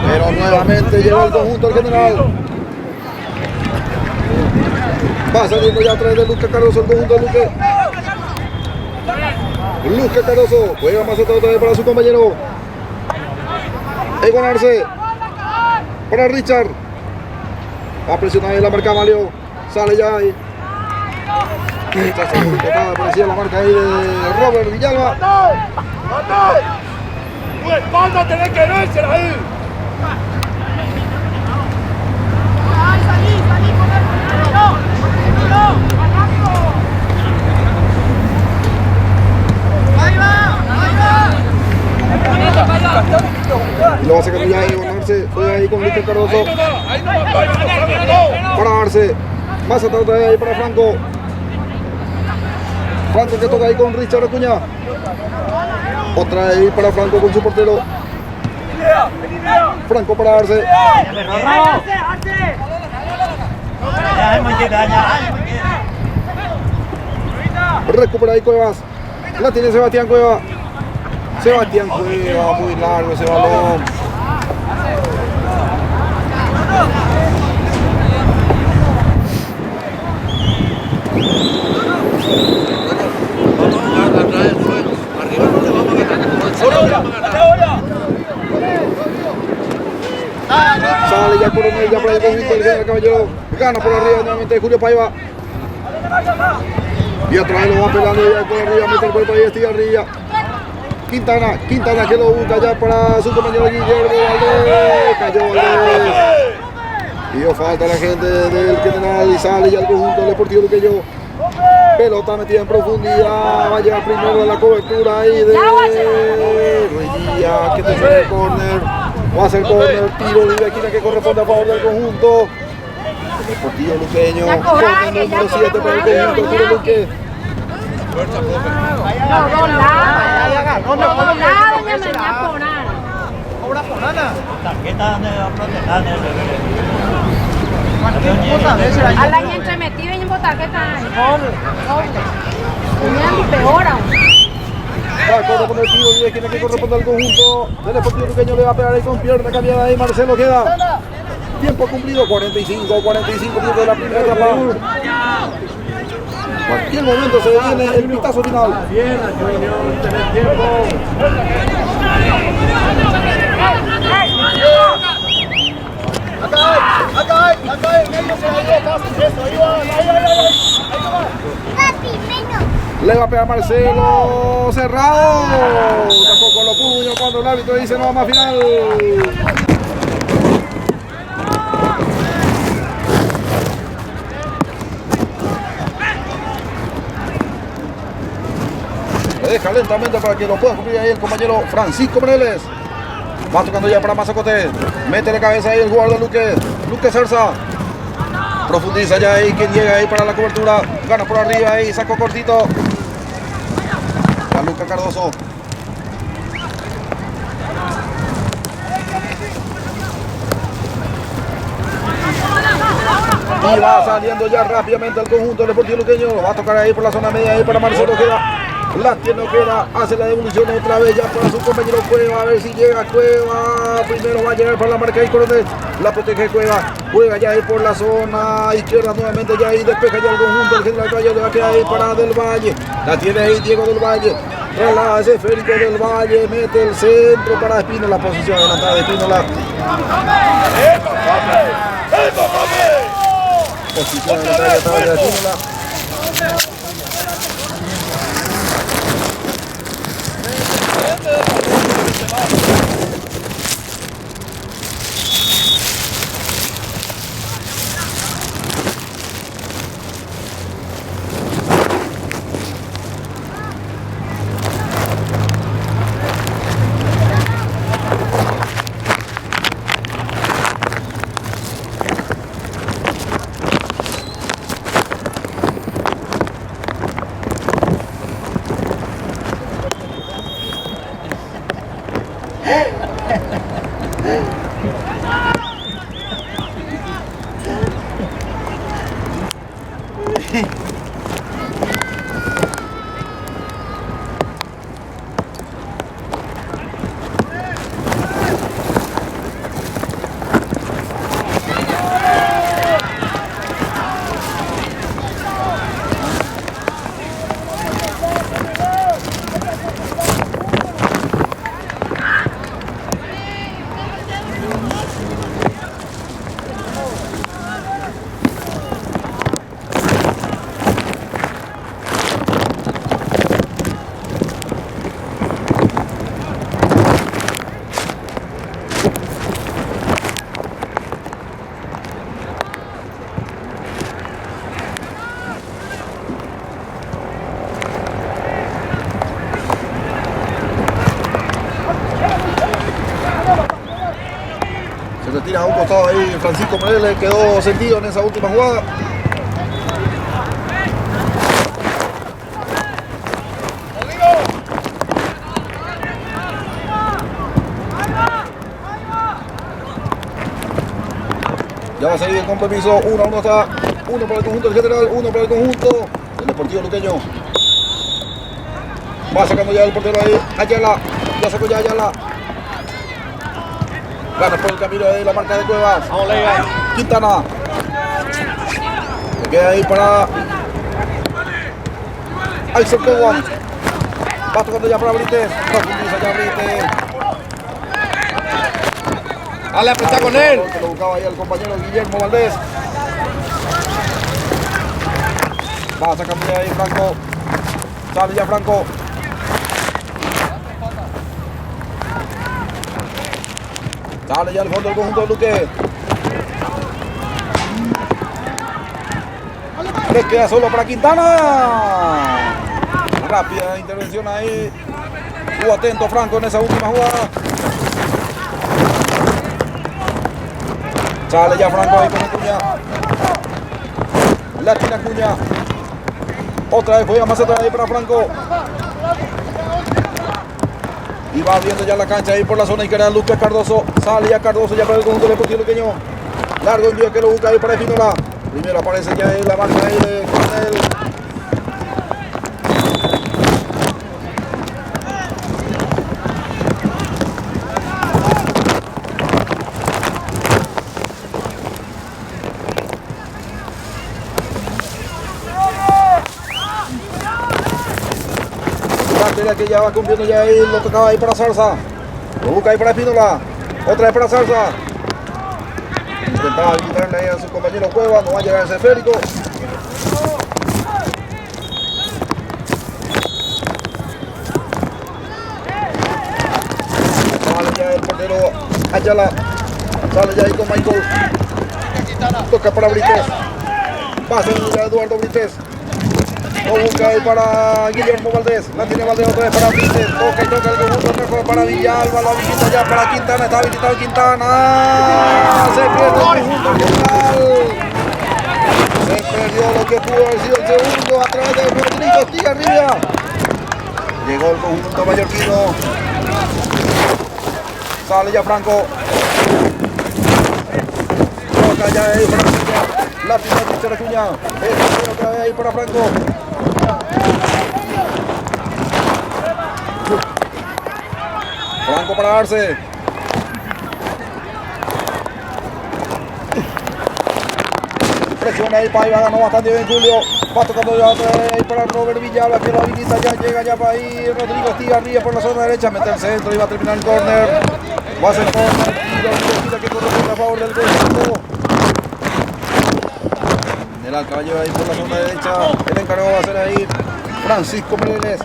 [SPEAKER 1] Pero nuevamente llegó el conjunto al general. Va saliendo ya a través de Luque Cardoso el conjunto de Luque. Luque Cardoso juega más atrás otra vez para su compañero. Egon Arce para Richard. Va a presionar ahí la marca Malio. Sale ya ahí. Aparecía la marca ahí de Robert Villalba.
[SPEAKER 3] Tu espalda tenés que verse ahí.
[SPEAKER 1] Y lo va a sacar ya ahí con Arce. Fue ahí con Luque Cardoso. Para Arce. Más atrás otra vez ahí para Franco. Franco que toca ahí con Richard Acuña. Otra vez ahí para Franco con su portero. Franco para Arce. Recupera ahí Cuevas. La tiene Sebastián Cueva. Sebastián Cueva, muy largo ese balón. Sale ya Coronel, ya para el conjunto del general Caballero. Gana por arriba nuevamente Julio Paiva. Y otra vez lo va pelando ya por arriba, mete el cuerpo ahí Estigarribia. Quintana que lo busca ya para su compañero Guillermo Valdés. Cayó Valdés. Dio falta a la gente del general y sale ya el conjunto del Deportivo Luqueño. Pelota metida en profundidad. Va a llegar primero a la cobertura ahí de Ruidía, que te sale el córner. Va a hacer córner, tiro libre aquí que corresponde a favor del conjunto. Deportivo Luqueño. Córner número 7 para el conjunto del Luque.
[SPEAKER 3] Fuerza, profe.
[SPEAKER 4] Al año entremetido y en tarjeta. Peor aún.
[SPEAKER 1] Va a correr por el tiro libre aquí que corresponde al conjunto del Deportivo Luqueño. Le va a pegar ahí con pierna cambiada ahí. Marcelo queda. Tiempo cumplido, 45 minutos de la primera etapa. Cualquier momento se viene el pitazo final.
[SPEAKER 3] Bien, Junior, tenés tiempo. Acá hay, en medio se la dio fácil, eso, ahí va, ahí va.
[SPEAKER 1] Le va a pegar Marcelo, cerrado. Sacó con los puños cuando el árbitro dice no más final. Le deja lentamente para que lo pueda cumplir ahí el compañero Francisco Moreles. Va tocando ya para Mazacote. Mete la cabeza ahí el jugador de Luque Cerza. Profundiza ya ahí, quien llega ahí para la cobertura. Gana por arriba ahí, sacó cortito. A Luca Cardoso. Y va saliendo ya rápidamente el conjunto deportivo luqueño. Va a tocar ahí por la zona media ahí para Marcelo Queda. La tiene Queda, hace la devolución otra vez ya para su compañero Cueva. A ver si llega Cueva. Primero va a llegar para la marca ahí Coronel. La protege Cueva. Juega ya ahí por la zona izquierda nuevamente ya ahí. Despeja ya el conjunto. El general Caballo le va a quedar ahí para Del Valle. La tiene ahí Diego Del Valle. Traslada Férico Del Valle. Mete el centro para Espínola. Posición adelantada de Espínola. Posición adelantada de Espínola. Se tira a un costado ahí, Francisco Moreles quedó sentido en esa última jugada. Ya va a seguir el compromiso, 1-1 está, 1 para el conjunto del general, 1 para el conjunto del Deportivo Luqueño. Va sacando ya el portero ahí, Ayala, ya sacó ya Ayala. Gana por el camino de la marca de Cuevas. Quintana. Se queda ahí para Aysel Cowan. Va tocando ya para Brites. Profundiza ya Brites.
[SPEAKER 2] Dale, apretar con él.
[SPEAKER 1] Que lo buscaba ahí el compañero Guillermo Valdés. Va sacando ya ahí Franco. Sale ya Franco. Sale ya al fondo del conjunto de Luque. Le queda solo para Quintana. Rápida intervención ahí. Estuvo atento Franco en esa última jugada. Sale ya Franco ahí con Acuña. La tiene Acuña. Otra vez juega más atrás ahí para Franco. Y va abriendo ya la cancha ahí por la zona izquierda Lucas Cardoso. Sale ya Cardoso ya para el conjunto deportivo luqueño. Largo envío que lo busca ahí para Espínola. Primero aparece ya ahí la marca ahí de Coronel. Mira que ya va cumpliendo ya ahí, lo tocaba ahí para Zarza. Lo busca ahí para Espínola. Otra vez para Zarza. Intentaba quitarle ahí a su compañero Cueva, no va a llegar ese esférico. Sale ya el portero Ayala. Sale ya ahí con Michael. Toca para Brites. Va a ser ya Eduardo Brites. Lo busca ahí para Guillermo Valdés. La tiene Valdés otra vez para Brites. Toca y toca el conjunto mejor para Villalba. La visita ya para Quintana. Está habilitado Quintana. Se pierde el conjunto general. Se perdió lo que pudo haber sido el segundo a través de Rodrigo Estigarribia. Llegó el conjunto mallorquino. Sale ya Franco. Toca ya ahí para Franco. La pisa de Cristian Acuña. Otra vez ahí para Franco. Franco para Arce. Presiona ahí para Iba, ganó bastante bien Julio. Va tocando ya otra vez ahí para Robert Villalba, que lo habilita ya, llega ya para ahí Rodrigo Estigarribia por la zona derecha, mete el centro y va a terminar el córner. Va a ser córner y la visita que corre a favor del conjunto. El Alcaballo ahí por la zona derecha, el encargado va a ser ahí Francisco Meleles.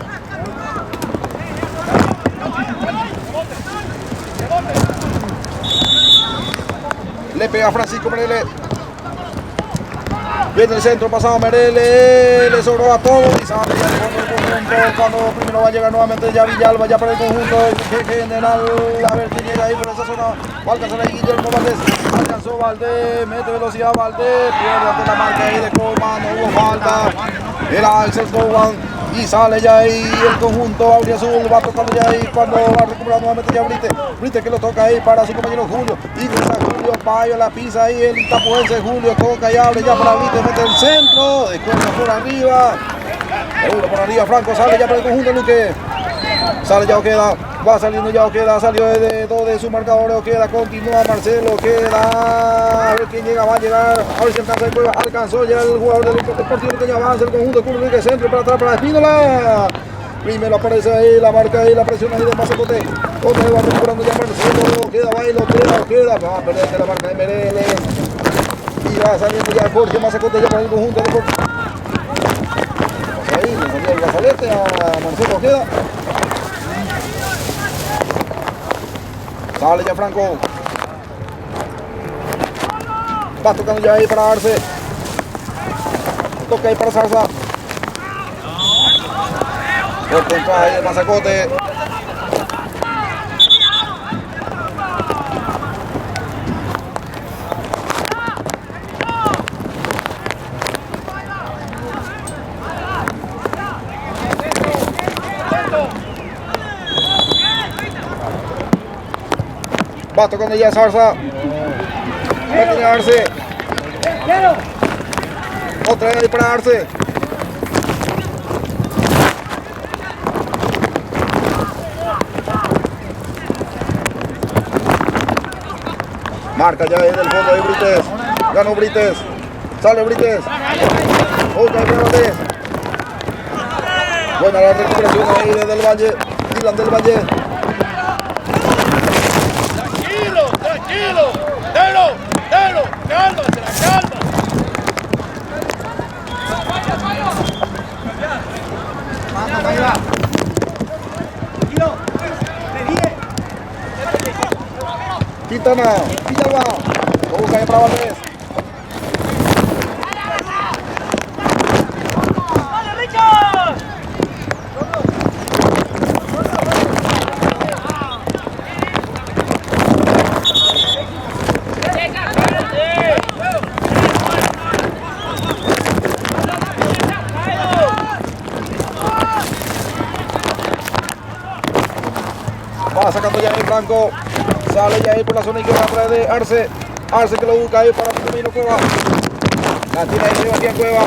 [SPEAKER 1] Le pega a Francisco Meleles. Viene el centro, pasado Meleles, le sobró a todos y sale ya el conjunto. Cuando primero va a llegar nuevamente ya Villalba, ya para el conjunto general. A ver quién llega ahí por esa zona. Va a alcanzar ahí Guillermo Valdés. Alcanzó Valdés, mete velocidad Valdés, pierde ante la marca ahí de Coleman, no hubo falta. Era Axel Coleman. Y sale ya ahí el conjunto auriazul, va tocando ya ahí cuando va a recuperar nuevamente ya Brite que lo toca ahí para su compañero Julio. Ingresa Julio, Payo la pisa ahí el tapuense Julio, toca y abre ya para Brite, mete el centro, descuenta por arriba. Seguro por arriba, Franco sale ya para el conjunto Luque. Sale ya Oqueda, va saliendo ya Oqueda, salió de dos de su marcador Oqueda, continúa Marcelo Oqueda, a ver quién llega, va a llegar, a ver si alcanza el Cueva, alcanzó ya el jugador del Deportivo Luqueño, avanza el conjunto Club Luque, centro para atrás para Espínola. Primero aparece ahí la marca ahí, la presión ahí de Mazacote. Otra vez va recuperando ya Marcelo, Oqueda, baila, Oqueda, va a perder la marca de Meleles. Y va saliendo ya Jorge Mazacote ya para el conjunto del Deportivo. Ahí le salió el brazalete a Marcelo Oqueda. Sale ya Franco. Va tocando ya ahí para Arce. Toca ahí para Zarza. Por contra ahí el Mazacote. Va tocando ya Zarza. Va a tener Arce. Otra vez ahí para Arce. Marca ya desde el fondo de Brites. Ganó Brites. Sale Brites. Otra vez Brites. Buena la recuperación ahí desde el Valle. Dylan del Valle.
[SPEAKER 3] Tranquilo, delo, calma.
[SPEAKER 1] Quintana, Villalba. Lo busca ahí para Valdés. Va sacando ya ahí Franco. Sale ya ahí por la zona izquierda atrás de Arce. Arce que lo busca ahí para Camilo Cueva. La tira ahí Sebastián Cueva.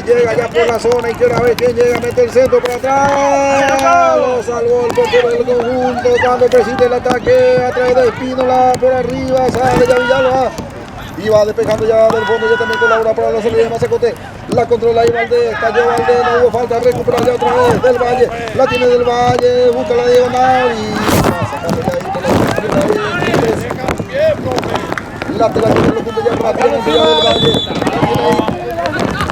[SPEAKER 1] Llega ya por la zona izquierda. A ver quién llega. Mete el centro por atrás. Lo salvó el portero del conjunto cuando preside el ataque a través de Espínola por arriba. Sale ya Villalba. Y va despejando ya del fondo, ya también colabora para la salida de Mazacote. La controla ahí Valdés, cayó Valdés, no hubo falta, recupera ya otra vez del Valle. La tiene del Valle, busca la diagonal y va sacando ya ahí por la lateral que lo punto ya rápidamente ya del Valle.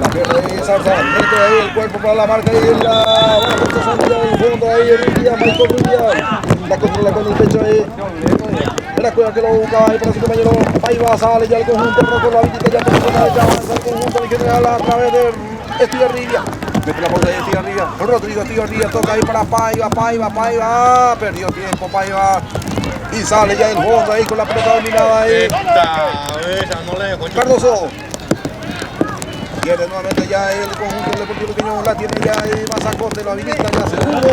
[SPEAKER 1] La pierde ahí Zarza, mete ahí el cuerpo para la marca y la va rechazando ya del fondo ahí Rubia, Michael Rubia. La controla con el pecho ahí. La cueva que lo buscaba ahí para su compañero. Ahí va, sale ya el conjunto rojo, la visita ya por la derecha, avanza el conjunto en general a través de Estigarribia. Mete la bola de Estigarribia. Rodrigo Estigarribia toca ahí para Paiva. Perdió tiempo Paiva. Y sale ya el fondo ahí con la pelota dominada ahí. Cardoso. Pierde nuevamente ya el conjunto del Deportivo Luqueño. La tiene ya ahí Mazacote, lo habilita ya segundo.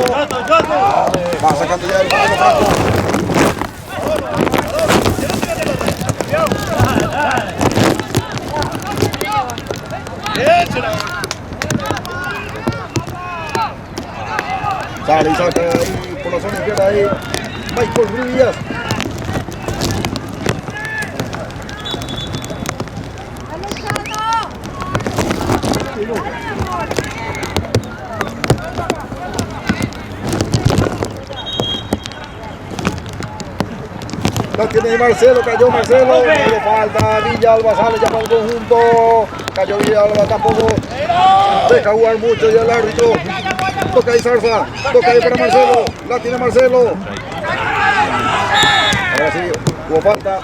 [SPEAKER 1] Va sacando ya el balón Franco. Sale y saca ahí por la zona izquierda ahí Michael Rubias. La tiene Marcelo, cayó Marcelo, no le falta, Villalba sale ya para el conjunto, cayó Villalba, tampoco deja jugar mucho ya el árbitro, toca ahí Zarza, toca ahí para Marcelo, la tiene Marcelo, ahora sí, hubo falta.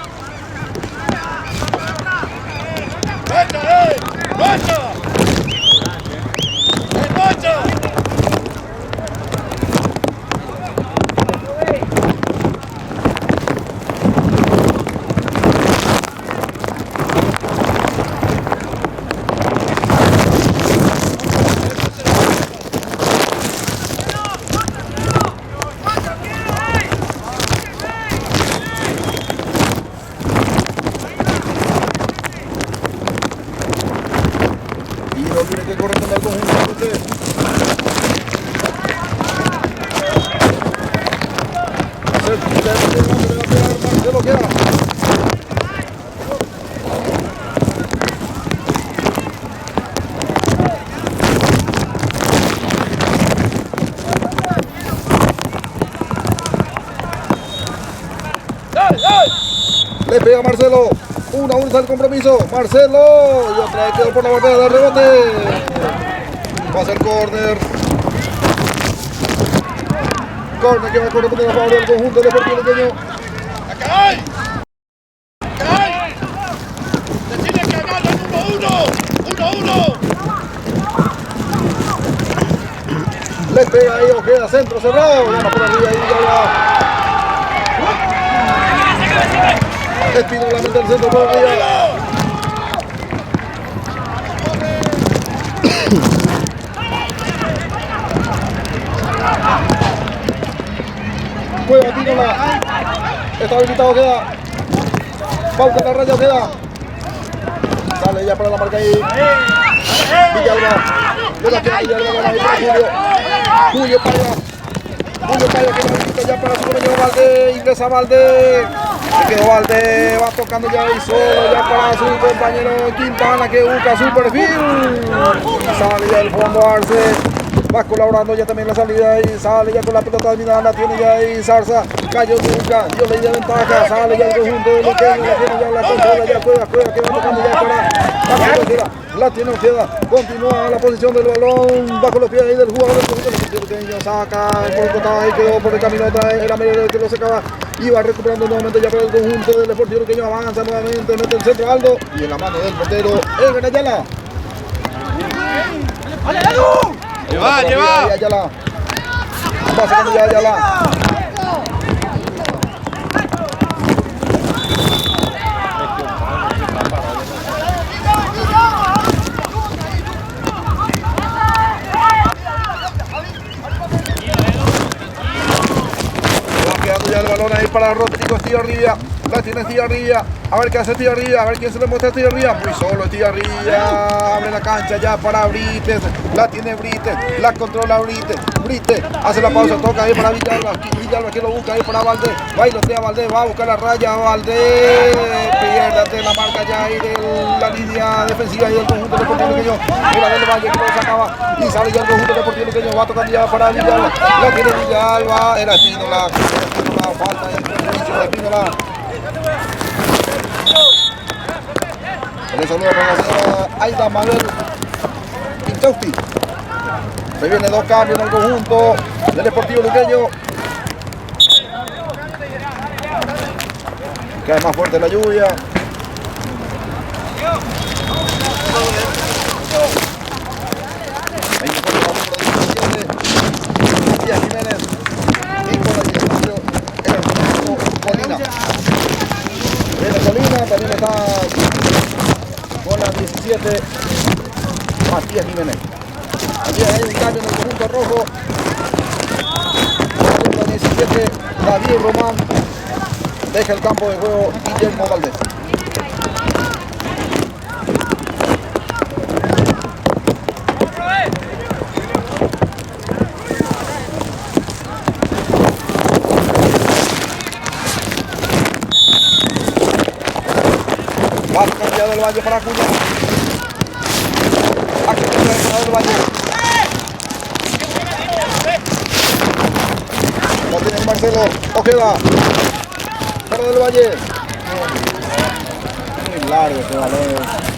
[SPEAKER 1] Tiene que corresponder al conjunto de ustedes. Marcelo queda. Le pega Marcelo. 1-1 está el compromiso. Marcelo. Y otra vez quedó por la barrera del rebote. Va a ser córner. Córner que va a corresponder a favor del conjunto Deportivo Luqueño.
[SPEAKER 3] ¡Acá hay! ¡Se tiene que ganar el 1-1!
[SPEAKER 1] Le pega ahí Ojeda, centro cerrado. Llama por arriba ahí, ya va. Espino la mete el centro por arriba. Juega Tinola. Está habilitado Ojeda. Pauta la raya Ojeda. Sale ya para la marca ahí. Villalba. De la que Villalba ahí para Julio Paya. Julio Paya que la habilita ya para su compañero Valdés. Ingresa Valdés. Se quedó Valdés, va tocando ya ahí solo ya para su compañero Quintana que busca su perfil. Sale ya el fondo Arce. Va colaborando ya también la salida y sale ya con la pelota dominada, la tiene ya ahí Zarza. Cayó nunca, dio ley de ventaja, sale ya el conjunto de Luqueño, la tiene ya la controla, ya juega que va tocando ya para la tiene Ojeda, continúa la posición del balón, bajo los pies ahí del jugador del conjunto de Luqueño, saca por el costado ahí, quedó por el camino otra vez, era medio que lo sacaba. Y va recuperando nuevamente ya para el conjunto del Deportivo Luqueño, avanza nuevamente, mete el centro Aldo y en la mano del portero Edgar Ayala.
[SPEAKER 3] ¡Lleva!
[SPEAKER 1] Ayala. Va sacando ya Ayala. Va quedando ya el balón ahí para Rodrigo Estigarribia. La tiene Estigarribia. A ver qué hace Estigarribia. A ver quién se le muestra a Estigarribia. Muy solo Estigarribia. Abre la cancha ya para Brites. La tiene Brites. La controla Brites. Brites hace la pausa. Toca ahí para Villalba. Villalba que lo busca ahí para Valdés. Bailotea Valdés. Va a buscar la raya. Valdés. Pierde la marca ya ahí de la línea defensiva y del conjunto deportivo luqueño. Mira del Valle que lo sacaba. Y sale ya el conjunto deportivo luqueño. Va tocando ya para Villalba. La tiene Villalba. Era Espínola. Falta de Espínola. Le saluda para la señora Aida Mabel Inchausti. Se vienen dos cambios en el conjunto del Deportivo Luqueño. Cae más fuerte la lluvia. Ahí se pone la número 17. Matías Jiménez. Y con el 18 el Colina. Viene Colina, también está con la 17 Matías Jiménez. Aquí hay un cambio en el conjunto rojo. Con la 17 David Román. Deja el campo de juego Guillermo Valdés. Va cambiado del Valle para Acuña. Aquí está del Valle. Lo tiene Marcelo Ojeda. Para del Valle. Muy largo este balón.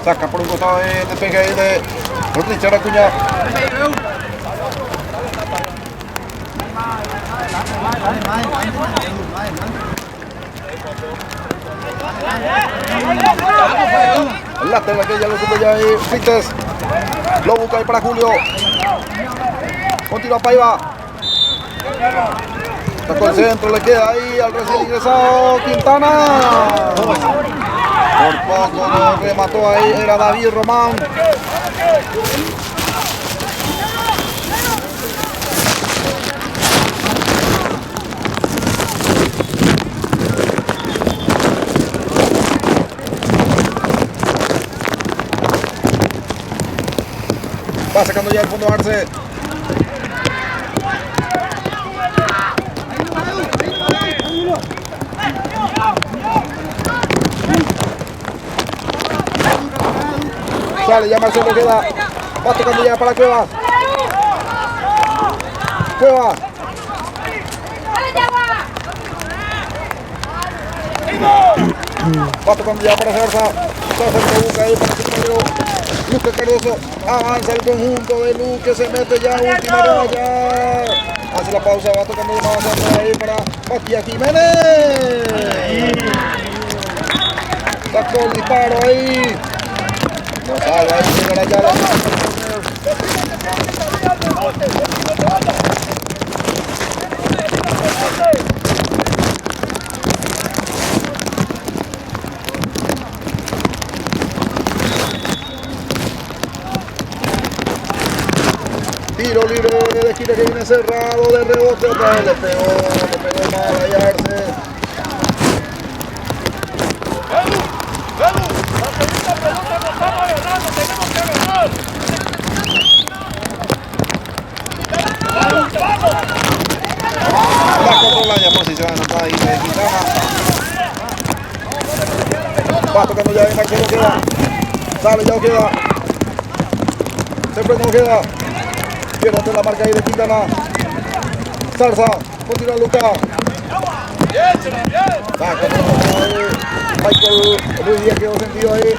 [SPEAKER 1] Saca por un costado de despeje ahí de Richard Acuña. El lateral que ya lo supo ya ahí. Frites. Lo busca ahí para Julio. Continúa Paiva. Sacó el centro, le queda ahí al recién ingresado Quintana. Por poco no remató ahí, era David Román. Va sacando ya el fondo Arce. Sale ya Marcelo queda. Va tocando ya para Cuevas. Cuevas. Va tocando ya para Zarza. Zarza que busca ahí para su compañero Luque Cardoso. Avanza el conjunto de Luque. Se mete ya última raya. Hace la pausa. Va tocando ya más ahí para Matías Jiménez. Sacó el disparo ahí. No salva ahí, llega la llave. Tiro libre de esquina que viene cerrado de rebote. Otra vez le pegó mal a Yarse. La controla ya posición anotada ahí de Quintana. Va tocando ya de Marcelo Ojeda. Sale ya Ojeda. Se prende Ojeda. Pierde la marca ahí de Quintana. Zarza. Continúa Luca. Va con ahí. Michael Luis Díaz quedó sentido ahí.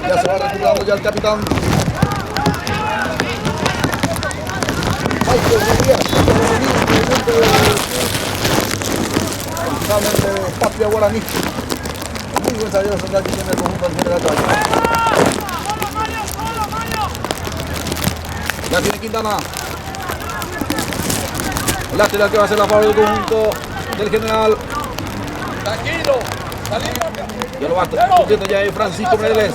[SPEAKER 1] Ya se va recuperando ya el capitán. Michael Rodríguez, lamentablemente Patria Guaraní. Muy buen salida central que tiene el conjunto del general Caballo. Ya tiene Quintana. El lateral que va a ser la favor del conjunto del general.
[SPEAKER 3] Tranquilo, salimos.
[SPEAKER 1] Ya lo va cumpliendo ya ahí Francisco Mereles.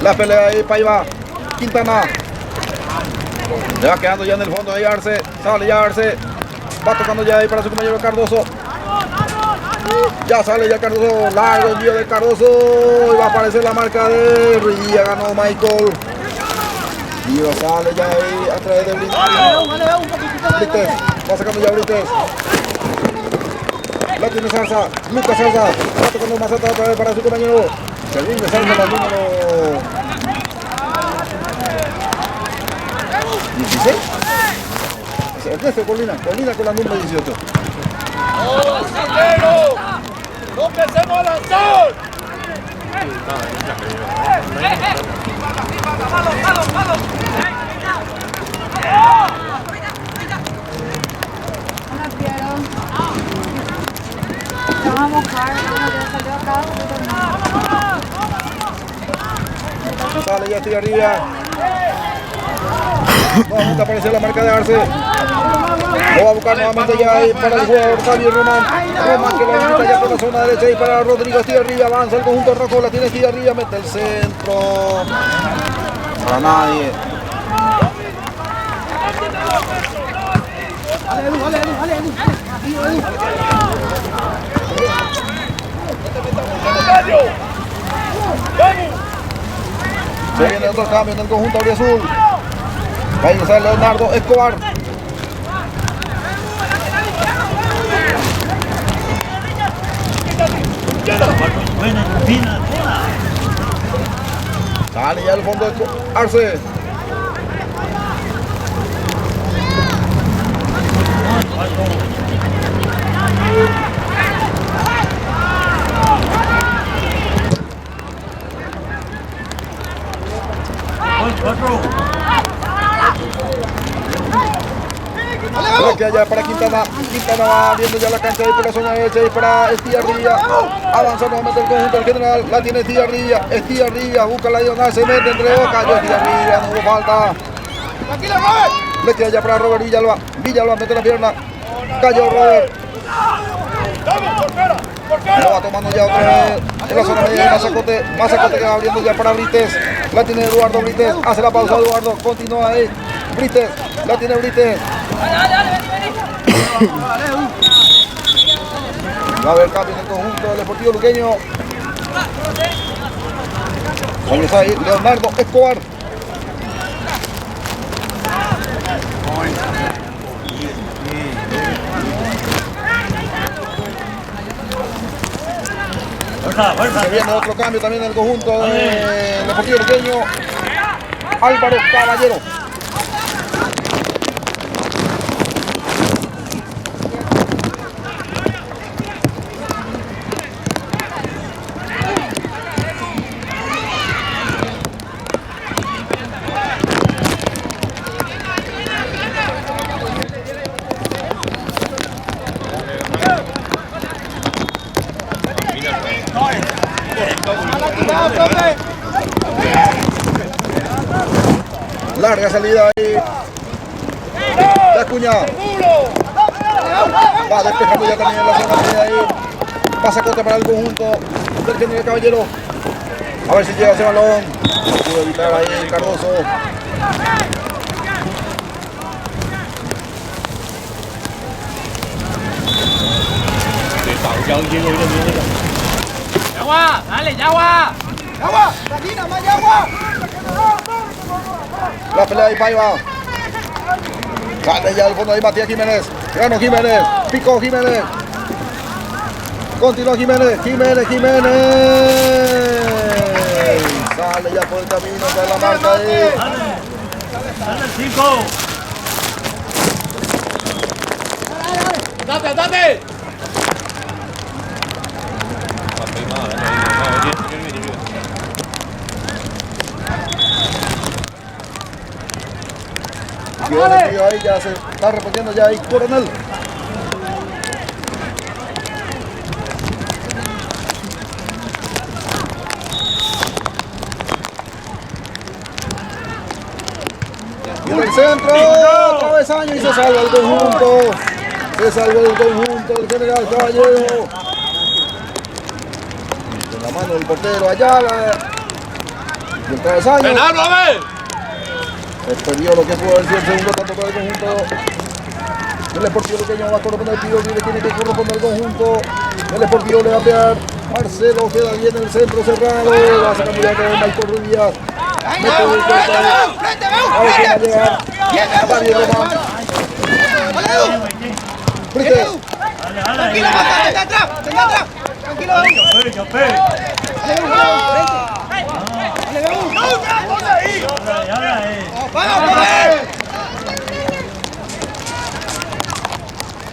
[SPEAKER 1] La pelea ahí para Iba Quintana. Le va quedando ya en el fondo ahí Arce. Sale ya Arce. Va tocando ya ahí para su compañero Cardoso. Ya sale ya Cardoso. Largo envío de Cardoso. Y va a aparecer la marca de Ría. Ganó Michael. Y sale ya ahí a través de Brites. Va sacando ya Brites. La tiene Zarza. Lucas Zarza. Va tocando Mazata otra vez para su compañero. Servín de Zarza, la número 16. Ernesto Colina con la número 18.
[SPEAKER 3] ¡Oh, Sandero! ¡No empecemos a lanzar!
[SPEAKER 4] Vamos a buscar, ya salió acá.
[SPEAKER 1] Sale ya estoy arriba. Nuevamente aparece la marca de Arce. Lo va a buscar nuevamente ya ahí para el jugador Javier Román. Román que lo invita ya por la zona derecha y para Rodrigo Estigarribia. Avanza el conjunto rojo, la tiene Estigarribia, mete el centro. Para nadie. Se viene otro cambio en el conjunto auriazul. Va a ingresar Leonardo Escobar. Sale ya el fondo de Arce. Que allá para Quintana va viendo ya la cancha ahí por la zona derecha y para Estigarribia. Avanza nuevamente el conjunto del general, la tiene Estigarribia, busca la diagonal, se mete entre dos, cayó Estigarribia, no hubo falta. Le queda ya para Robert Villalba mete la pierna, cayó Robert. Lo va tomando ya otra vez en la zona media de Mazacote que va abriendo ya para Brites. La tiene Eduardo Brites, hace la pausa Eduardo, continúa ahí. Brites, la tiene Brites. Va a haber cambio en el conjunto del Deportivo Luqueño. Vamos a ir Leonardo Escobar. Se viene otro cambio también en el conjunto del Deportivo Luqueño. Álvaro Caballero. Larga salida ahí. De Acuña. Va despejando ya también la zona media ahí. Pasa corta para el conjunto del General Caballero. A ver si llega ese balón. Pudo evitar ahí Cardoso.
[SPEAKER 2] Yagua, dale, Yagua.
[SPEAKER 3] ¡Agua! ¡Aquí nada más, agua!
[SPEAKER 1] La pelea de Paiva. Sale ya al fondo ahí Matías Jiménez. Ganó Jiménez. Picó Jiménez. Continúa Jiménez. Jiménez. Sale ya por el camino para la marca ahí.
[SPEAKER 5] Dale el 5.
[SPEAKER 2] Date.
[SPEAKER 1] Ahí ya se está repitiendo ya ahí Coronel. Y en el centro, travesaño y se salva el conjunto. Se salva el conjunto del General Caballero. Con la mano del portero Ayala. Y el travesaño. Perdió lo que pudo haber sido el segundo tanto para el conjunto del Sportivo Luqueño. Va a corresponder el tiro libre, tiene que corresponder el conjunto del Sportivo. Le va a pegar Marcelo, queda bien en el centro cerrado. Va a sacar ya con Michael Ruiz. Mete el cuerpo ahí. A ver quién va a llegar. David Román. Brites.
[SPEAKER 5] Tranquilo,
[SPEAKER 3] ¡Tenga atrás! ¡Tranquilo!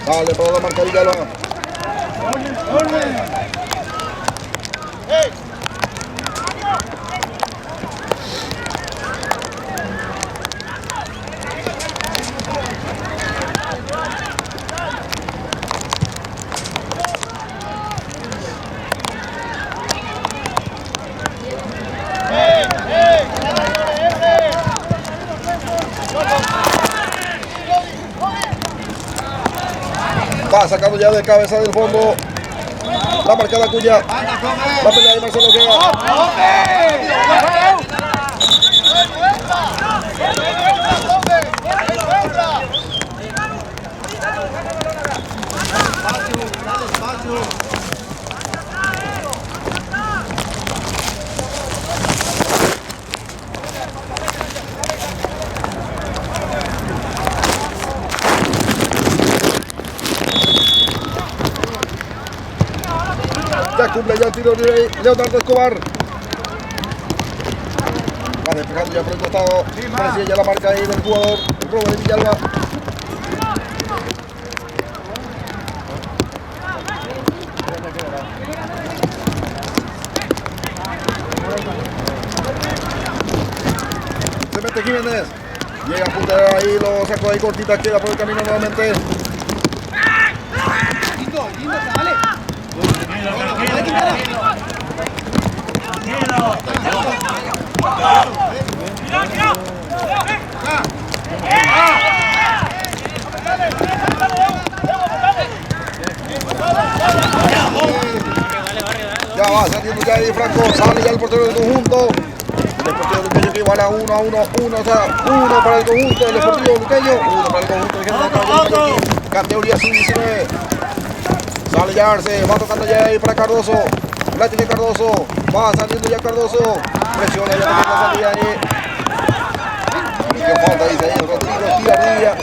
[SPEAKER 1] Dale para la marca Villalba. Va sacando ya de cabeza del fondo. La marca de Acuña. La pelea de Marcelo Ojeda. Ya cumple ya el tiro de Leonardo Escobar. Va despejando ya por el costado. Parecía ya la marca ahí del jugador Robert Villalba. Se mete Jiménez. Llega a puntear ahí, lo sacó ahí cortita, queda por el camino nuevamente. Ya va saliendo ya ahí Franco, sale ya el portero del conjunto. El Deportivo Luqueño que iguala 1-1, 1 para el conjunto del Deportivo Luqueño, 1 para el conjunto del General Caballero, categoría sub-19. Sale ya Arce, va tocando ya ahí para Cardoso. La tiene Cardoso, va saliendo ya Cardoso. Presiona ya también la salida ahí. Y qué falta dice ahí Rodrigo Tiarría.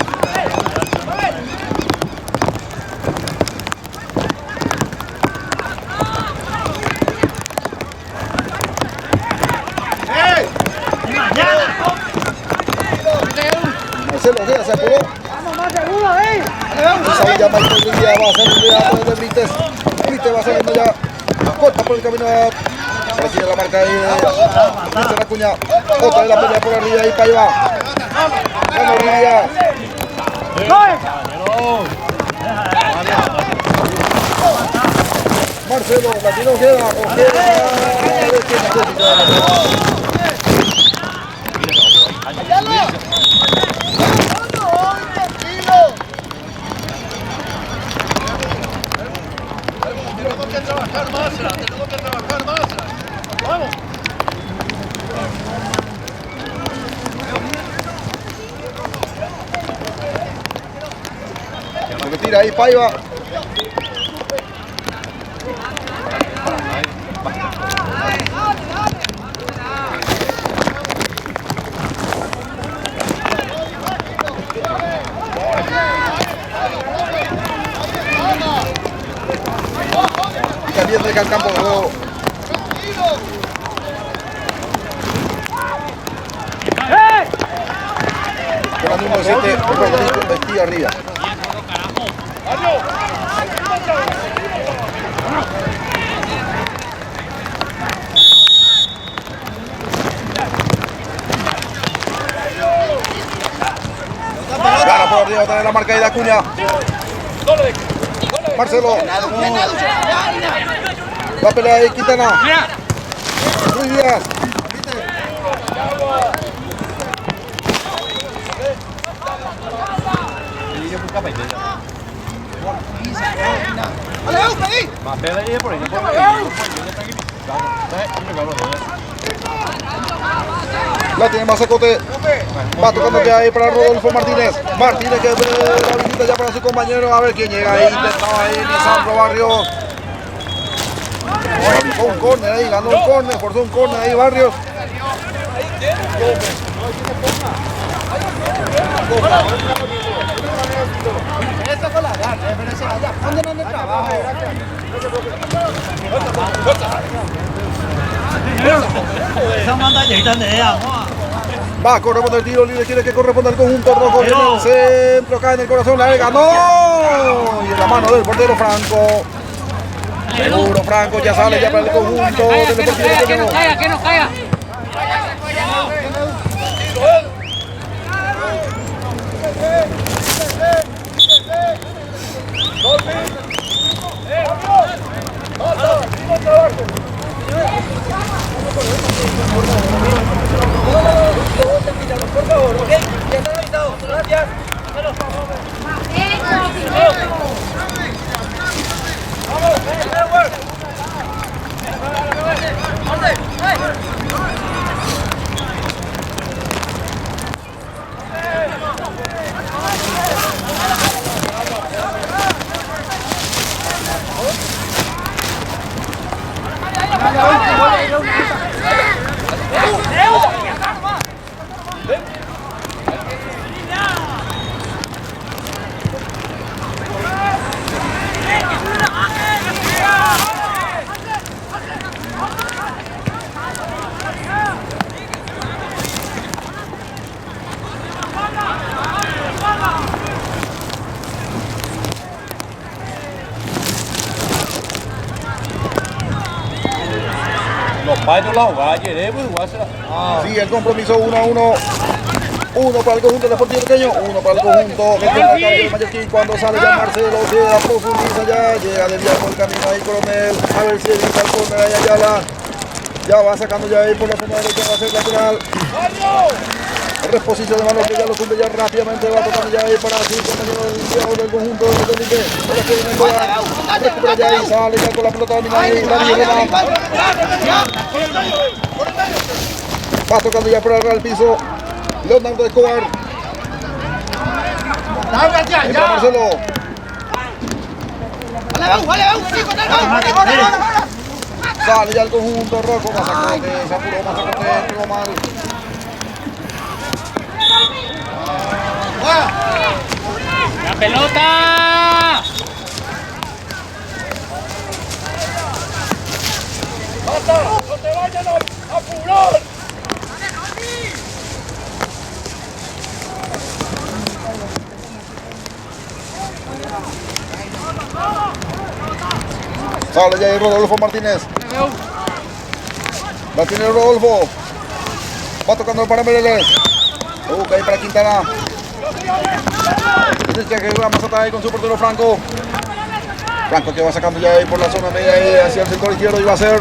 [SPEAKER 1] Marcelo Ojeda se apuró.
[SPEAKER 4] Vamos más seguro,
[SPEAKER 1] Sale ya Michael Ruiz, va saliendo ya por el Brites. Brites va saliendo ya. Corta por el camino. Recibe la marca ahí de Cristian Acuña. Otra de la pelea por arriba ahí para allá. Bueno, Rivia. Marcelo, la tiene Ojeda. Ojeda.
[SPEAKER 3] ¡Ayala! ¡No, tranquilo! Tenemos que trabajar más, tenemos que trabajar más. ¡Vamos!
[SPEAKER 1] Se tira ahí, Paiva. También deja el campo de juego. Con la número 7, otro vestido arriba. Gana por arriba, otra vez la marca ahí de Acuña. Marcelo. La pelea de Quintana. Muy bien. La tiene Mazacote. Va tocando que hay para Rodolfo Martínez. Martínez que la visita ya para su compañero. A ver quién llega ahí. Intentaba ahí Lisandro Barrios. Forzó un córner ahí, ganó un córner, forzó un córner ahí Barrios. Va a corresponder el tiro libre, quiere que corresponda el conjunto rojo. Viene el centro, cae en el corazón, la ganó. Y en la mano del portero Franco. Seguro Franco ya sale ya para el conjunto del Deportivo.
[SPEAKER 2] Que no caiga, que no caiga.
[SPEAKER 3] Por favor, ok, ya están avisados. Gracias.
[SPEAKER 1] Sigue el compromiso 1-1. Uno para el conjunto Deportivo Pequeño, uno para el conjunto que tiene la carga de Mallorquín. Cuando sale ya Marcelo, queda, profundiza ya, llega desviado por el camino ahí Coronel. A ver si evita el córner ahí Ayala. Ya va sacando ya ahí por la zona derecha, va a ser lateral. Reposición de balón que ya lo cumple ya rápidamente, va tocando ya ahí para su compañero del conjunto de Felipe. Recupera ya ahí, sale ya con la pelota dominada ahí, David Román. Va tocando ya para el piso Leonardo Escobar. Entra Marcelo. Sale ya el conjunto rojo, Mazacote, se apuró Mazacote, entró mal.
[SPEAKER 2] ¡La pelota!
[SPEAKER 3] ¡Basta! ¡No te vayan a apurar!
[SPEAKER 1] Sale ya ahí Rodolfo Martínez. La tiene Rodolfo. Va tocando para Mereles. Busca ahí para Quintana. Dice que va más atrás ahí con su portero Franco. Franco que va sacando ya ahí por la zona media ahí hacia el sector izquierdo y va a ser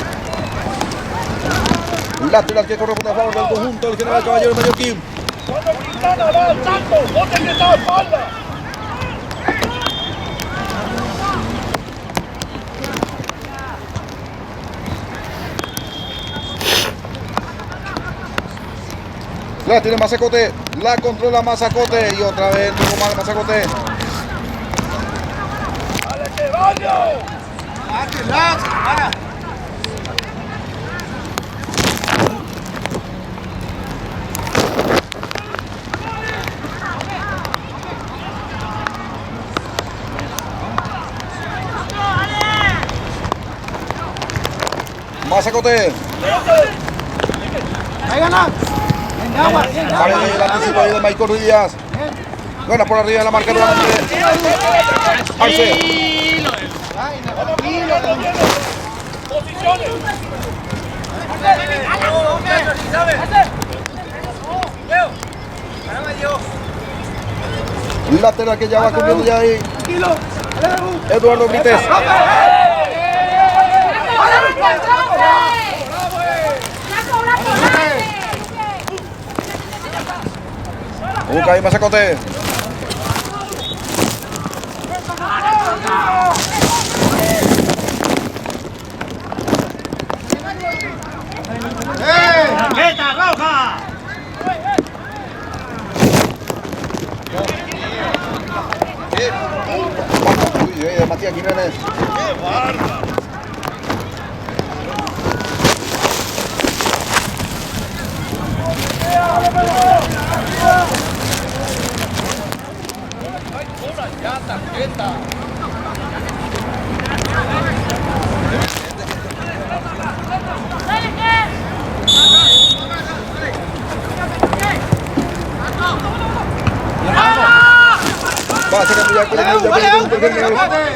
[SPEAKER 1] lateral que corresponde a favor del conjunto del General Caballero Mallorquín.
[SPEAKER 3] Cuando gritan a la tanto, vos te metas a espalda.
[SPEAKER 1] La tiene Mazacote, la controla Mazacote y otra vez tuvo mal Mazacote.
[SPEAKER 3] ¡Dale, que baño!
[SPEAKER 1] Mazacote.
[SPEAKER 2] Ahí gana.
[SPEAKER 1] Vale, el anticipo ahí de Michael Díaz. Gana por arriba de la marca nuevamente. Arce.
[SPEAKER 3] Posiciones.
[SPEAKER 1] Lateral que ya va cumpliendo ya ahí. Eduardo Brites. Busca ahí Mazacote.
[SPEAKER 5] ¡Tarjeta roja!
[SPEAKER 1] Uy, Matías Jiménez.
[SPEAKER 3] ¡Qué bárbaro!
[SPEAKER 1] Va sacando ya con el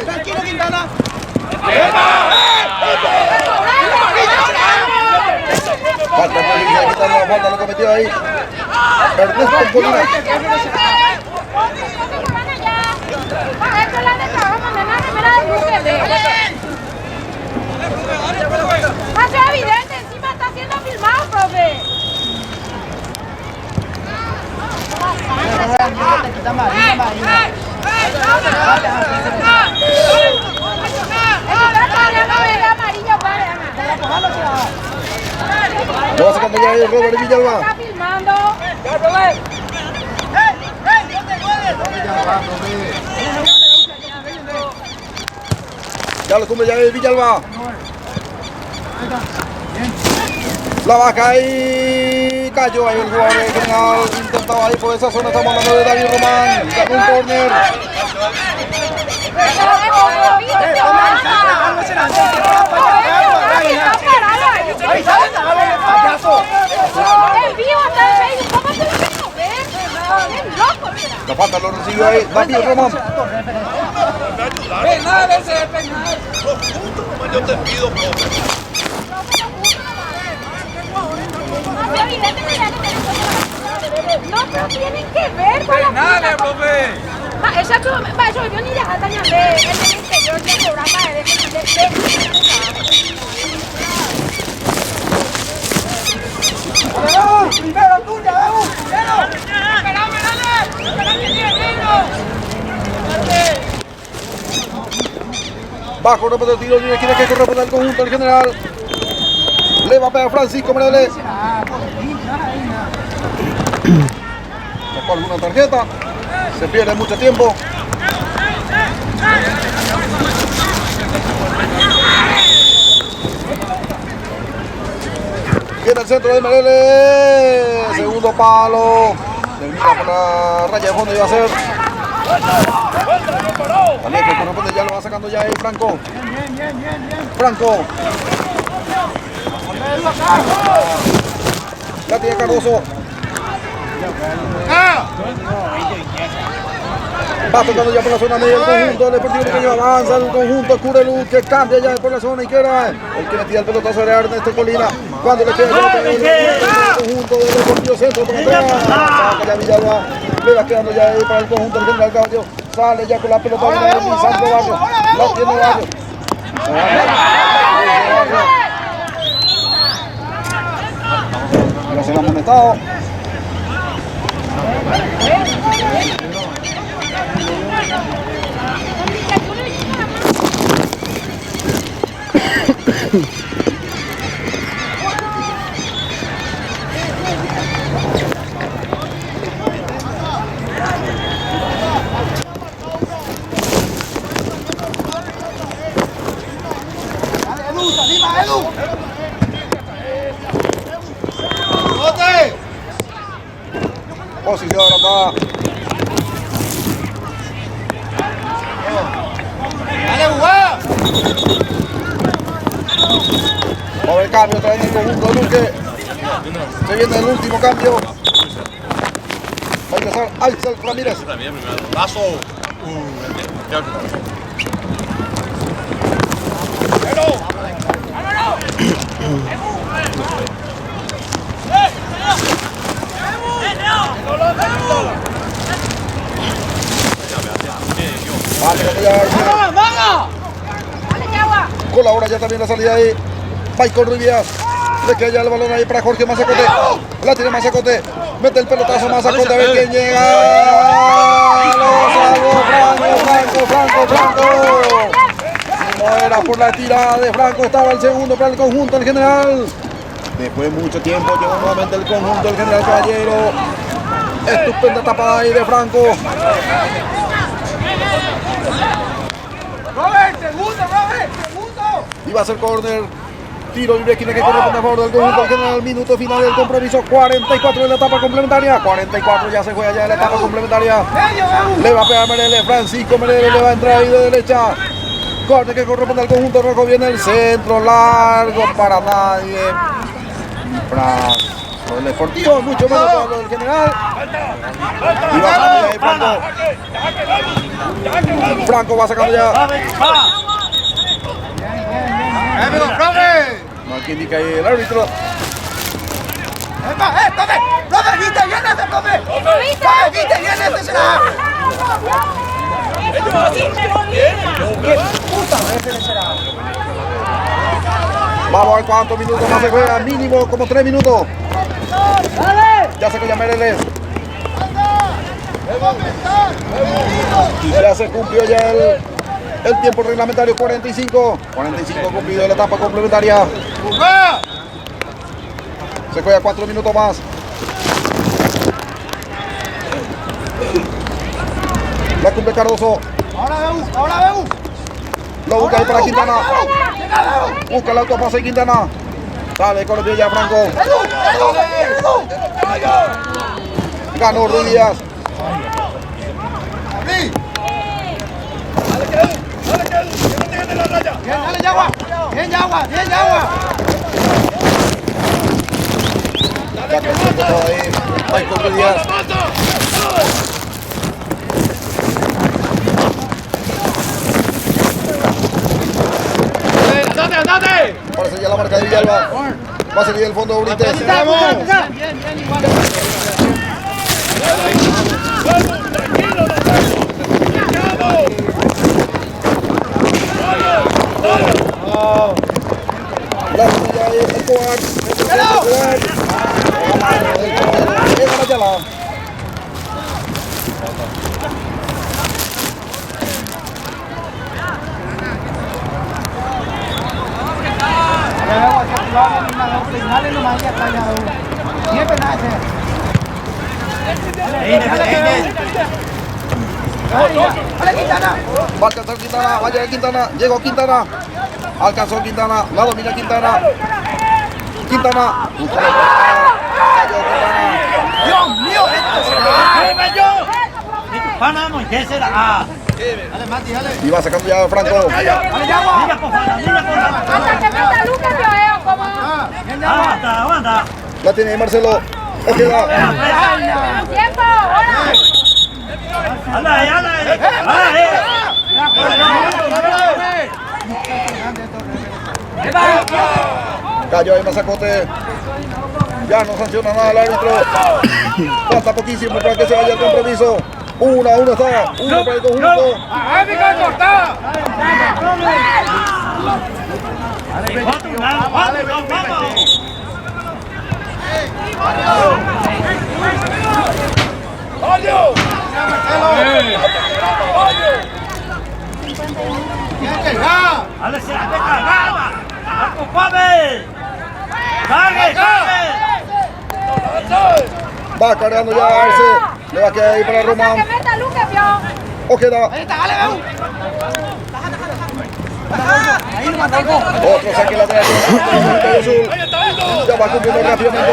[SPEAKER 2] Tranquilo, Quintana.
[SPEAKER 1] Falta lo cometió ahí. Ernesto Polina.
[SPEAKER 4] Va a ser evidente, encima está siendo filmado, profe.
[SPEAKER 1] Lo va sacando ya ahí Robert Villalba.
[SPEAKER 4] Está filmando.
[SPEAKER 1] Ya lo cumple ya ahí Villalba. La baja ahí. Cayó ahí el jugador de General. Intentaba ahí por esa zona. Estamos hablando de David Román. Ganó un corner. La falta lo recibió ahí David Román.
[SPEAKER 3] Yo te pido, profe.
[SPEAKER 4] No, pero tienen que ver con la
[SPEAKER 3] ¡Nada, profe!
[SPEAKER 4] eso yo ni dejar dañar de el interior del programa de
[SPEAKER 2] Primero tuya, vamos.
[SPEAKER 1] Va con el tiro de esquina que corresponde al conjunto del General. Le va a pegar Francisco Morales. Sacó alguna tarjeta. Se pierde mucho tiempo. Viene el centro de Morales. Segundo palo. Termina por la raya de fondo y va a ser. También que corresponde ya lo va sacando ya ahí Franco. Franco. La tiene Cardoso. Va tocando ya por la zona media del conjunto del Deportivo Luqueño. Avanza el conjunto Curelú que cambia ya por la zona izquierda. El que metía el pelotazo era Ernesto Colina. Cuando le queda el conjunto del Deportivo Centro. Saca ya Villalba. Le va quedando ya ahí para el conjunto del General Caballo. Sale ya con la pelota de Santo Barrio. La tiene Barrio. Ya se lo han amonestado. Posición acá.
[SPEAKER 3] ¡Dale, jugá!
[SPEAKER 1] Va a haber cambio otra vez en el conjunto de Luque. Se viene el último cambio. Va a ingresar Axel Ramírez.
[SPEAKER 5] Paso.
[SPEAKER 1] Colabora ya también la salida ahí. Michael Rubias. Le queda ya el balón ahí para Jorge Mazacote. La tiene Mazacote. Mete el pelotazo Mazacote. A ver quién llega. Lo salvó Franco. No era por la tirada de Franco. Estaba el segundo para el conjunto del general. Después de mucho tiempo llegó nuevamente el conjunto del general Caballero. Estupenda tapada ahí de Franco. Y va a ser córner. Tiro libre, esquina que corresponde a favor del conjunto del general. Minuto final del compromiso. 44 de la etapa complementaria. 44 ya se juega ya de la etapa complementaria. Le va a pegar Mereles. Francisco Mereles le va a entrar ahí de derecha. Corte que corresponde al conjunto rojo. Viene el centro largo para nadie. Para el Deportivo, mucho menos para lo del general. Y va a ahí Franco. Franco va sacando ya. No, aquí indica ahí el árbitro. Vamos a ver cuántos minutos más se juega. Mínimo como 3 minutos. Ya se colla Mereles. Ya se cumplió ya el tiempo reglamentario. 45 cumplido de la etapa complementaria. Se juega 4 minutos más. La cumple Cardoso.
[SPEAKER 3] Ahora vemos.
[SPEAKER 1] Lo busca ahí para Quintana. Busca el autopase de Quintana. Dale, con el ya Franco. Ganó Ruiz.
[SPEAKER 3] Dale, Yagua. Bien, Yagua.
[SPEAKER 1] Ya que se todo ahí. Michael Díaz.
[SPEAKER 3] ¡Andate!
[SPEAKER 1] Parece ya la marca de Villalba. Va a salir el fondo de Brites. La salida ahí, el Coax. Va a alcanzar Quintana, va a llegar Quintana, llegó Quintana, alcanzó Quintana, la domina Quintana. Quintana,
[SPEAKER 3] ¡Dios mío!
[SPEAKER 1] y va sacando ya Franco.
[SPEAKER 4] Hasta que meta Lucas Joeo, como.
[SPEAKER 1] La tiene ahí Marcelo. Ojeda.
[SPEAKER 4] ¡Tiempo! ¡Ahora!
[SPEAKER 1] Cayó ahí Mazacote. Ya no sanciona nada el árbitro. Falta poquísimo para que se vaya el compromiso. 1 a 1 está. 1 para el conjunto.
[SPEAKER 5] Dale, se la deja, gama. ¡Ocupame! ¡Cargue, cargue!
[SPEAKER 1] Va cargando ya Arce. Le va a quedar ahí para Román.
[SPEAKER 4] Que meta Luque, vio.
[SPEAKER 1] Ojeda. Otro saque lateral. Ya va cumpliendo rápidamente.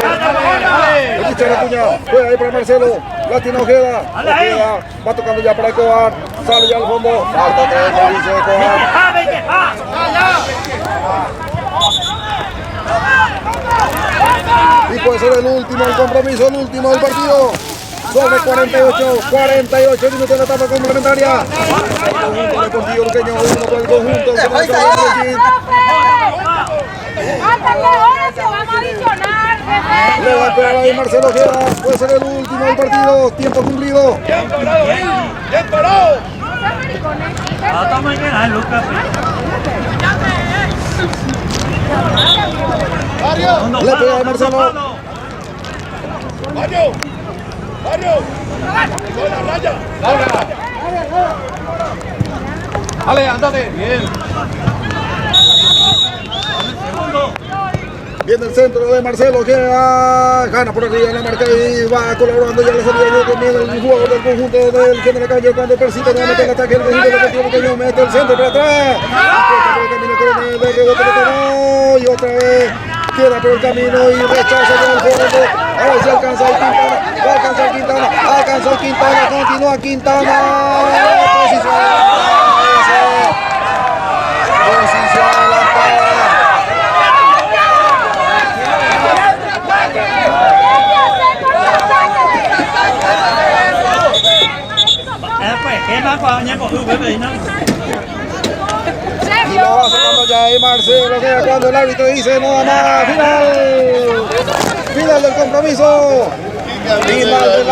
[SPEAKER 1] El dicho la cuña. Juega ahí para Marcelo. Latina Ojeda. Ojeda. Va tocando ya para Escobar. Sale ya al fondo. Falta 3, lo dice Escobar. Y puede ser el último, el compromiso, el último del partido. Sobre 48 minutos de la etapa complementaria. El conjunto deportivo luqueño, uno por el conjunto.
[SPEAKER 4] Hasta que ahora se van a adicionar, jefe.
[SPEAKER 1] Le va a esperar ahí Marcelo Ojeda. Puede ser el último del partido. Tiempo cumplido.
[SPEAKER 3] Bien parado.
[SPEAKER 4] No sean maricones.
[SPEAKER 5] Hasta mañana, Lucas.
[SPEAKER 3] Mario,
[SPEAKER 1] Le pega a Marcelo.
[SPEAKER 3] Mario. Con la raya.
[SPEAKER 2] Dale, andate. Bien.
[SPEAKER 1] Viene el centro de Marcelo que gana por arriba la marca y va colaborando ya la salida de también el jugador del conjunto del General Caño cuando persiste nuevamente el ataque del conjunto deportivo luqueño, mete el centro para atrás. Por el camino Coronel de rebote le tomó y otra vez queda por el camino y rechaza con el jugador. A ver si alcanza el Quintana, va a alcanzar Quintana, alcanzó el Quintana, continúa Quintana. Posición adelantada.
[SPEAKER 5] ¿Qué más cuando por tu bebé, no?
[SPEAKER 1] Y lo va sacando ya ahí Marcelo, que cuando el árbitro dice nada más, final del compromiso, final de la